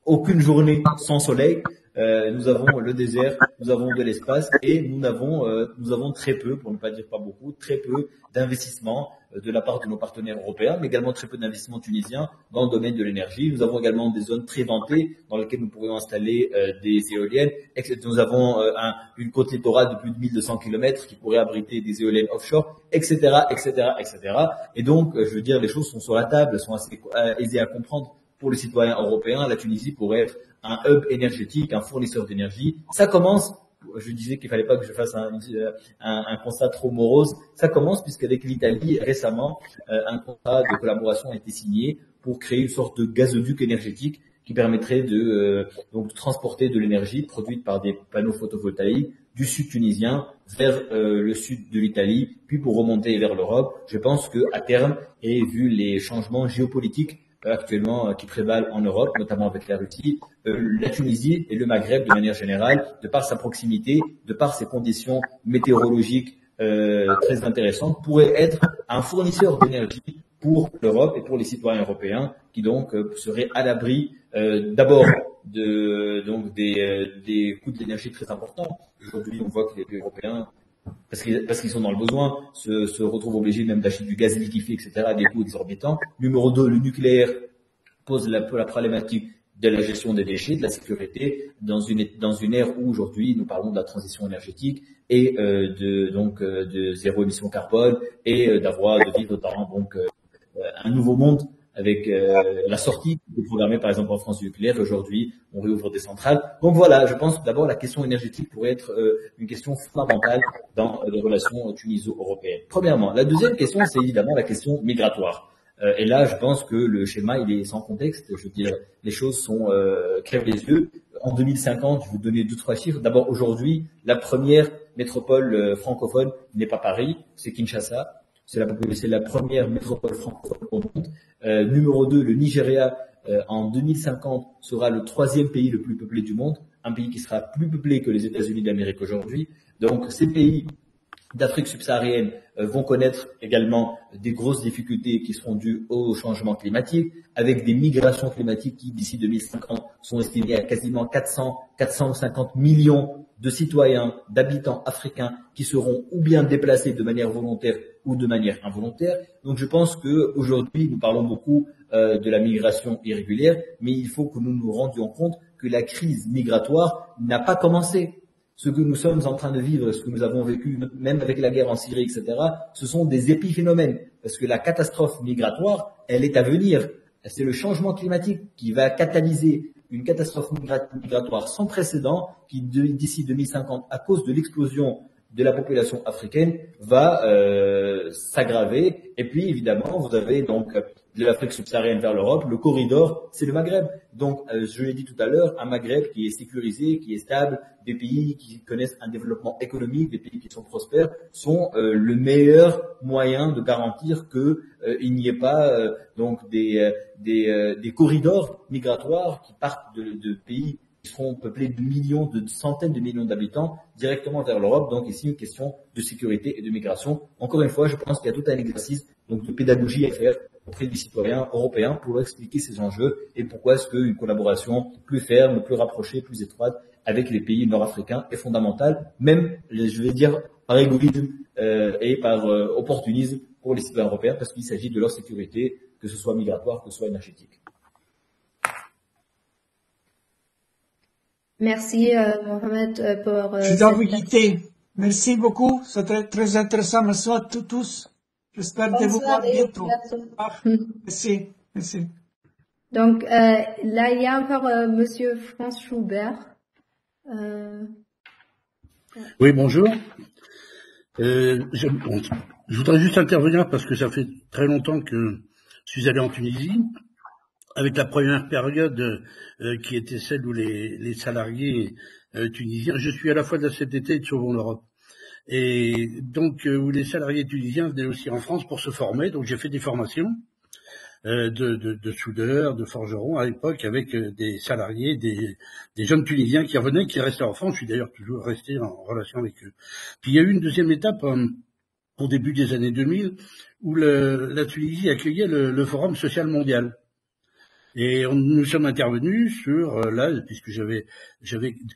aucune journée sans soleil. Nous avons le désert, nous avons de l'espace et nous avons très peu, pour ne pas dire pas beaucoup, très peu d'investissements de la part de nos partenaires européens, mais également très peu d'investissements tunisiens dans le domaine de l'énergie. Nous avons également des zones très ventées dans lesquelles nous pourrions installer des éoliennes. Nous avons une côte littorale de plus de 1200 km qui pourrait abriter des éoliennes offshore, etc., etc., etc. Et donc, je veux dire, les choses sont sur la table, sont assez aisées à comprendre pour les citoyens européens. La Tunisie pourrait être un hub énergétique, un fournisseur d'énergie. Ça commence, je disais qu'il fallait pas que je fasse un constat trop morose, ça commence puisqu'avec l'Italie, récemment, un contrat de collaboration a été signé pour créer une sorte de gazoduc énergétique qui permettrait de transporter de l'énergie produite par des panneaux photovoltaïques du sud tunisien vers le sud de l'Italie, puis pour remonter vers l'Europe. Je pense qu'à terme, et vu les changements géopolitiques actuellement qui prévalent en Europe, notamment avec la Russie, la Tunisie et le Maghreb de manière générale, de par sa proximité, de par ses conditions météorologiques très intéressantes, pourrait être un fournisseur d'énergie pour l'Europe et pour les citoyens européens qui donc seraient à l'abri d'abord des coûts de l'énergie très importants. Aujourd'hui, on voit que les pays européens, parce qu'ils sont dans le besoin, se retrouvent obligés même d'acheter du gaz liquéfié, etc., à des coûts exorbitants. Numéro 2, le nucléaire pose la problématique de la gestion des déchets, de la sécurité, dans une ère où aujourd'hui nous parlons de la transition énergétique et de zéro émission carbone et de vivre dans un nouveau monde avec la sortie programmée par exemple en France du nucléaire. Aujourd'hui, on réouvre des centrales. Donc voilà, je pense que d'abord la question énergétique pourrait être une question fondamentale dans les relations tuniso-européennes. Premièrement. La deuxième question, c'est évidemment la question migratoire. Et là, je pense que le schéma, il est sans contexte. Je veux dire, les choses crèvent les yeux. En 2050, je vais vous donner 2-3 chiffres. D'abord, aujourd'hui, la première métropole francophone n'est pas Paris, c'est Kinshasa. C'est la première métropole francophone au monde. Numéro 2, le Nigeria, en 2050, sera le 3e pays le plus peuplé du monde. Un pays qui sera plus peuplé que les États-Unis d'Amérique aujourd'hui. Donc, ces pays d'Afrique subsaharienne vont connaître également des grosses difficultés qui seront dues au changement climatique, avec des migrations climatiques qui, d'ici 2050, sont estimées à quasiment 450 millions de citoyens, d'habitants africains qui seront ou bien déplacés de manière volontaire ou de manière involontaire. Donc je pense qu'aujourd'hui, nous parlons beaucoup de la migration irrégulière, mais il faut que nous nous rendions compte que la crise migratoire n'a pas commencé. Ce que nous sommes en train de vivre, ce que nous avons vécu, même avec la guerre en Syrie, etc., ce sont des épiphénomènes. Parce que la catastrophe migratoire, elle est à venir. C'est le changement climatique qui va catalyser une catastrophe migratoire sans précédent qui, d'ici 2050, à cause de l'explosion de la population africaine, va s'aggraver. Et puis, évidemment, vous avez donc de l'Afrique subsaharienne vers l'Europe. Le corridor, c'est le Maghreb. Donc, je l'ai dit tout à l'heure, un Maghreb qui est sécurisé, qui est stable, des pays qui connaissent un développement économique, des pays qui sont prospères, sont le meilleur moyen de garantir que il n'y ait pas donc des corridors migratoires qui partent de pays qui seront peuplés de millions, de centaines de millions d'habitants directement vers l'Europe. Donc ici, une question de sécurité et de migration. Encore une fois, je pense qu'il y a tout un exercice donc de pédagogie à faire auprès des citoyens européens pour expliquer ces enjeux et pourquoi est-ce qu'une collaboration plus ferme, plus rapprochée, plus étroite avec les pays nord-africains est fondamentale, même, je vais dire, par égoïsme et par opportunisme pour les citoyens européens, parce qu'il s'agit de leur sécurité, que ce soit migratoire, que ce soit énergétique. Merci Mohamed pour Je dois vous quitter. Merci beaucoup. C'était très intéressant. Merci à tous. J'espère de vous voir bientôt. Merci. Merci. Donc là, il y a encore Monsieur Franz Schubert. Oui, bonjour. Je voudrais juste intervenir parce que ça fait très longtemps que je suis allé en Tunisie, avec la première période qui était celle où les salariés tunisiens, je suis à la fois de la CFDT et de Sauvons l'Europe, et donc où les salariés tunisiens venaient aussi en France pour se former, donc j'ai fait des formations de soudeurs, de forgerons à l'époque avec des salariés, des jeunes Tunisiens qui revenaient, qui restaient en France. Je suis d'ailleurs toujours resté en relation avec eux. Puis il y a eu une deuxième étape au début des années 2000 où la Tunisie accueillait le Forum social mondial. Et nous sommes intervenus sur, là, puisque j'avais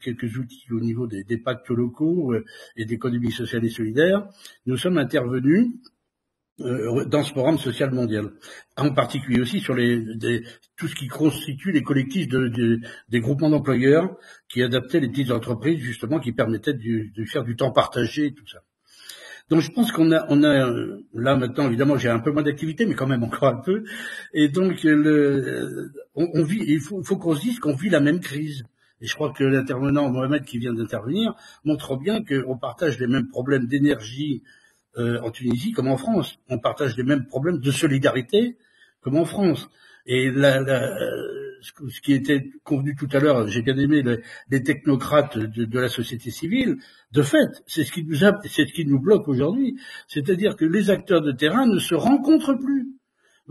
quelques outils au niveau des pactes locaux et d'économie sociale et solidaire, nous sommes intervenus dans ce forum social mondial, en particulier aussi sur tout ce qui constitue les collectifs des groupements d'employeurs qui adaptaient les petites entreprises, justement, qui permettaient de faire du temps partagé et tout ça. Donc je pense qu'on a là maintenant, évidemment, j'ai un peu moins d'activité, mais quand même encore un peu, et donc on vit, il faut qu'on se dise qu'on vit la même crise. Et je crois que l'intervenant Mohamed qui vient d'intervenir montre bien qu'on partage les mêmes problèmes d'énergie en Tunisie comme en France. On partage les mêmes problèmes de solidarité comme en France. Et ce qui était convenu tout à l'heure, j'ai bien aimé les technocrates de la société civile. De fait, c'est ce qui nous bloque aujourd'hui. C'est-à-dire que les acteurs de terrain ne se rencontrent plus.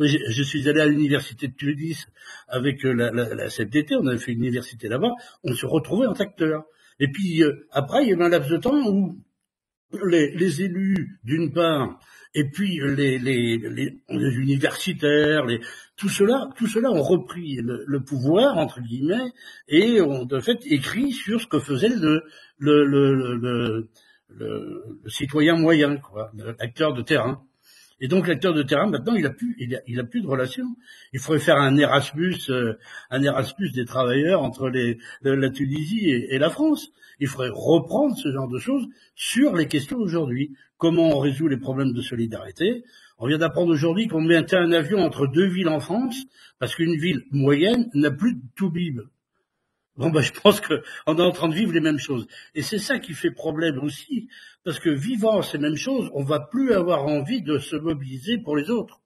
Je suis allé à l'université de Tunis avec la CFDT, on avait fait une université là-bas, on se retrouvait en acteurs. Et puis après, il y a eu un laps de temps où les élus, d'une part, et puis les universitaires, tout cela ont repris le pouvoir, entre guillemets, et ont de fait écrit sur ce que faisait le citoyen moyen, quoi, l'acteur de terrain. Et donc l'acteur de terrain, maintenant, il a plus de relation. Il faudrait faire un Erasmus des travailleurs entre la Tunisie et la France. Il faudrait reprendre ce genre de choses sur les questions d'aujourd'hui. Comment on résout les problèmes de solidarité? On vient d'apprendre aujourd'hui qu'on mettait un avion entre deux villes en France parce qu'une ville moyenne n'a plus de Toubib. Bon, je pense qu'on est en train de vivre les mêmes choses. Et c'est ça qui fait problème aussi, parce que vivant ces mêmes choses, on va plus avoir envie de se mobiliser pour les autres.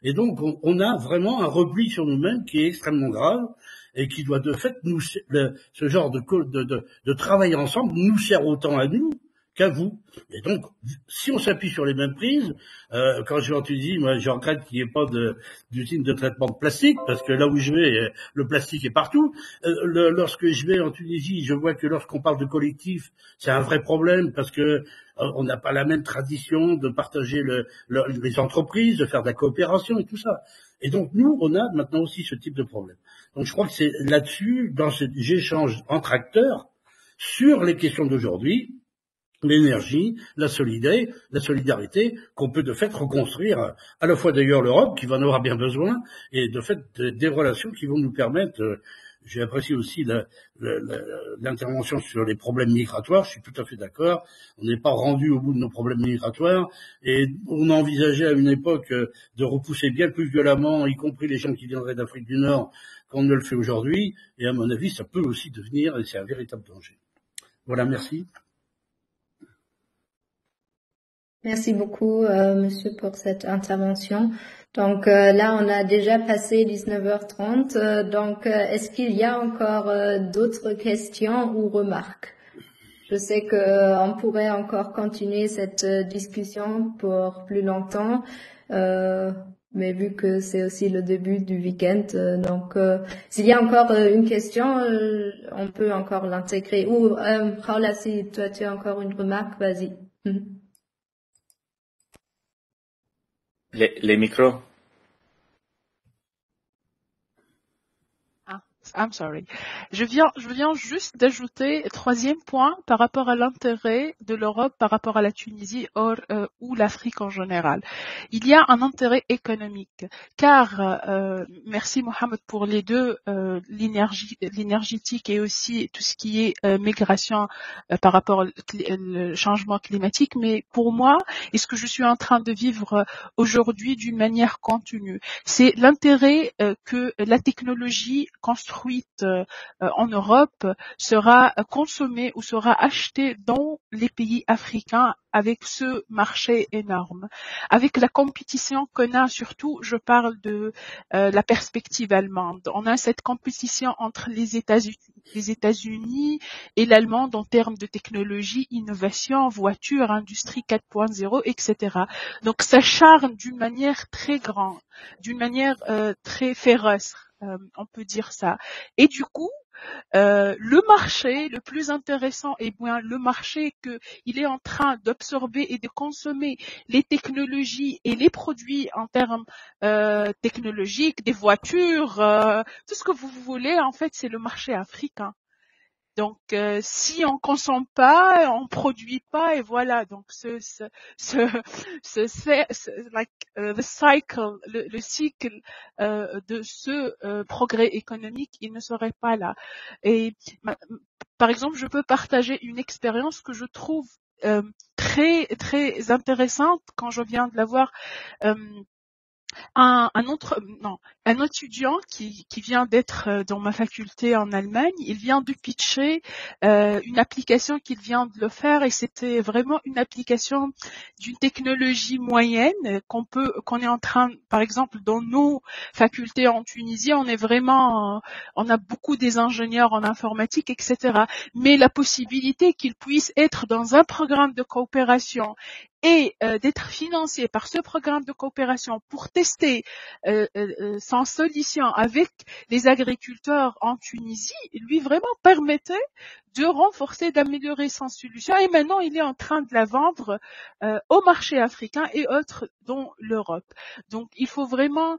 Et donc, on a vraiment un repli sur nous-mêmes qui est extrêmement grave et qui doit de fait ce genre de travail ensemble nous sert autant à nous qu'à vous. Et donc, si on s'appuie sur les mêmes prises, quand je vais en Tunisie, moi, je regrette qu'il n'y ait pas d'usine de traitement de plastique, parce que là où je vais, le plastique est partout. Lorsque je vais en Tunisie, je vois que lorsqu'on parle de collectif, c'est un vrai problème, parce que on n'a pas la même tradition de partager les entreprises, de faire de la coopération et tout ça. Et donc, nous, on a maintenant aussi ce type de problème. Donc, je crois que c'est là-dessus, dans cet échange entre acteurs, sur les questions d'aujourd'hui, l'énergie, la solidarité, qu'on peut de fait reconstruire, à la fois d'ailleurs l'Europe, qui va en avoir bien besoin, et de fait des relations qui vont nous permettre J'ai apprécié aussi l'intervention sur les problèmes migratoires. Je suis tout à fait d'accord. On n'est pas rendu au bout de nos problèmes migratoires et on a envisagé à une époque de repousser bien plus violemment, y compris les gens qui viendraient d'Afrique du Nord, qu'on ne le fait aujourd'hui. Et à mon avis, ça peut aussi devenir, et c'est un véritable danger. Voilà, merci. Merci beaucoup, monsieur, pour cette intervention. Donc là, on a déjà passé 19h30. Donc, est-ce qu'il y a encore d'autres questions ou remarques? Je sais qu'on pourrait encore continuer cette discussion pour plus longtemps, mais vu que c'est aussi le début du week-end, donc s'il y a encore une question, on peut encore l'intégrer. Ou Paula, si toi tu as encore une remarque, vas-y. Les micros. I'm sorry. Je viens juste d'ajouter troisième point par rapport à l'intérêt de l'Europe par rapport à la Tunisie ou l'Afrique en général. Il y a un intérêt économique, car merci Mohamed pour les deux, l'énergétique et aussi tout ce qui est migration par rapport au changement climatique. Mais pour moi, et ce que je suis en train de vivre aujourd'hui d'une manière continue, c'est l'intérêt que la technologie construite en Europe sera consommée ou sera achetée dans les pays africains avec ce marché énorme. Avec la compétition qu'on a, surtout, je parle de la perspective allemande. On a cette compétition entre les États-Unis et l'Allemande en termes de technologie, innovation, voiture, industrie 4.0, etc. Donc, ça charme d'une manière très grande, d'une manière très féroce. On peut dire ça. Et du coup, le marché le plus intéressant est bien le marché qu'il est en train d'absorber et de consommer les technologies et les produits en termes technologiques, des voitures, tout ce que vous voulez, en fait, c'est le marché africain. Donc, si on consomme pas, on produit pas, et voilà. Donc, the cycle, le cycle de ce progrès économique, il ne serait pas là. Et par exemple, je peux partager une expérience que je trouve très très intéressante quand je viens de la voir. Un étudiant qui vient d'être dans ma faculté en Allemagne, il vient de pitcher une application qu'il vient de le faire et c'était vraiment une application d'une technologie moyenne qu'on est en train, par exemple, dans nos facultés en Tunisie, on a beaucoup des ingénieurs en informatique, etc. Mais la possibilité qu'il puisse être dans un programme de coopération et d'être financé par ce programme de coopération pour tester son solution avec les agriculteurs en Tunisie, lui vraiment permettait de renforcer, d'améliorer son solution. Et maintenant, il est en train de la vendre au marché africain et autres, dont l'Europe. Donc, il faut vraiment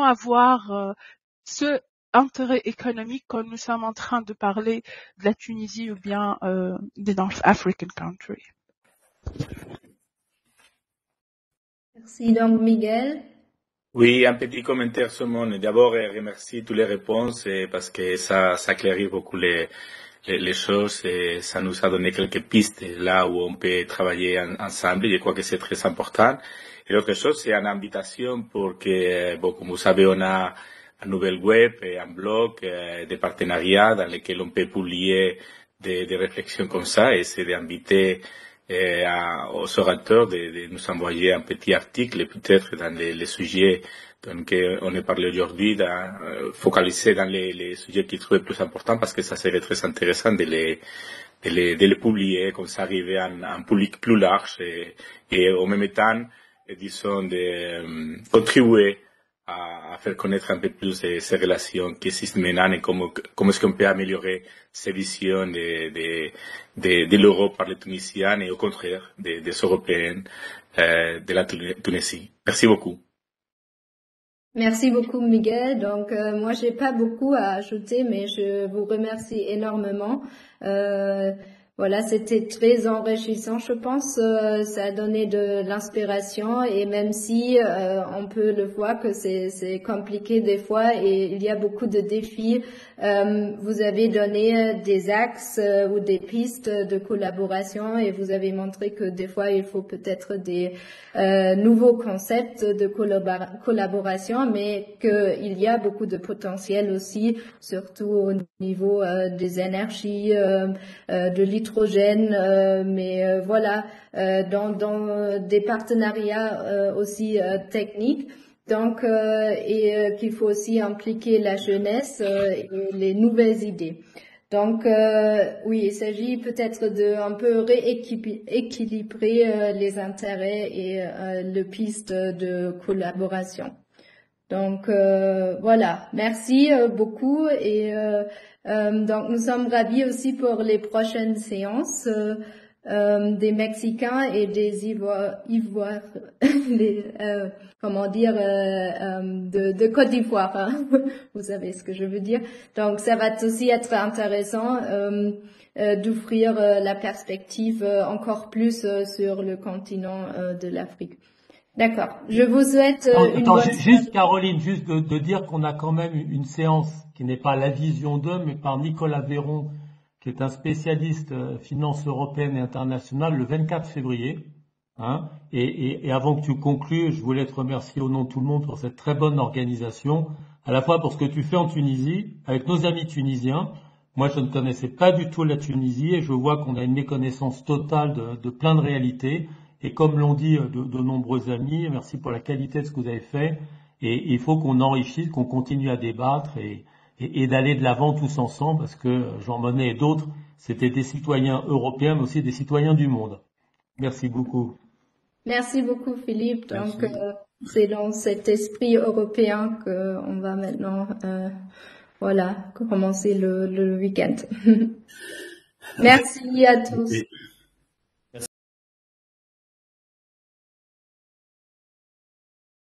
avoir ce intérêt économique quand nous sommes en train de parler de la Tunisie ou bien des North African countries. Merci. Donc, Miguel. Oui, un petit commentaire seulement. D'abord, remercie toutes les réponses parce que ça clarifié beaucoup les choses et ça nous a donné quelques pistes là où on peut travailler ensemble. Je crois que c'est très important. Et l'autre chose, c'est une invitation pour que, comme vous savez, on a un nouvel web et un blog, des partenariats dans lesquels on peut publier des réflexions comme ça et c'est d'inviter aux orateurs de nous envoyer un petit article, peut-être dans les sujets dont on a parlé aujourd'hui, focaliser dans les sujets qu'ils trouvent plus importants, parce que ça serait très intéressant de les publier, comme ça arriver à un public plus large et en même temps, disons, de contribuer à faire connaître un peu plus ces relations qui existent maintenant et comment est-ce qu'on peut améliorer ces visions de l'Europe par les Tunisiens et au contraire des Européens de la Tunisie. Merci beaucoup. Merci beaucoup, Miguel. Donc, moi, j'ai pas beaucoup à ajouter, mais je vous remercie énormément. voilà, c'était très enrichissant, je pense. Ça a donné de l'inspiration et même si on peut le voir que c'est compliqué des fois et il y a beaucoup de défis, vous avez donné des axes ou des pistes de collaboration et vous avez montré que des fois il faut peut-être des nouveaux concepts de collaboration, mais qu'il y a beaucoup de potentiel aussi, surtout au niveau des énergies, de l'hydrogène, mais voilà, dans des partenariats aussi techniques. Donc, et qu'il faut aussi impliquer la jeunesse et les nouvelles idées. Donc, oui, il s'agit peut-être de un peu rééquilibrer les intérêts et le piste de collaboration. Donc, voilà, merci beaucoup et donc nous sommes ravis aussi pour les prochaines séances des Mexicains et des Ivoires, comment dire, de Côte d'Ivoire. Hein. Vous savez ce que je veux dire. Donc, ça va aussi être intéressant d'offrir la perspective encore plus sur le continent de l'Afrique. D'accord. Je vous souhaite une bonne... Juste, Caroline, juste de dire qu'on a quand même une séance qui n'est pas la vision 2, mais par Nicolas Véron, qui est un spécialiste finance européenne et internationale, le 24 février. Hein, et avant que tu conclues, je voulais te remercier au nom de tout le monde pour cette très bonne organisation, à la fois pour ce que tu fais en Tunisie, avec nos amis tunisiens. Moi, je ne connaissais pas du tout la Tunisie et je vois qu'on a une méconnaissance totale de plein de réalités. Et comme l'ont dit de nombreux amis, merci pour la qualité de ce que vous avez fait. Et il faut qu'on enrichisse, qu'on continue à débattre et d'aller de l'avant tous ensemble, parce que Jean Monnet et d'autres, c'était des citoyens européens, mais aussi des citoyens du monde. Merci beaucoup. Merci beaucoup, Philippe. Donc, c'est dans cet esprit européen qu'on va maintenant, voilà, commencer le week-end. Merci à tous.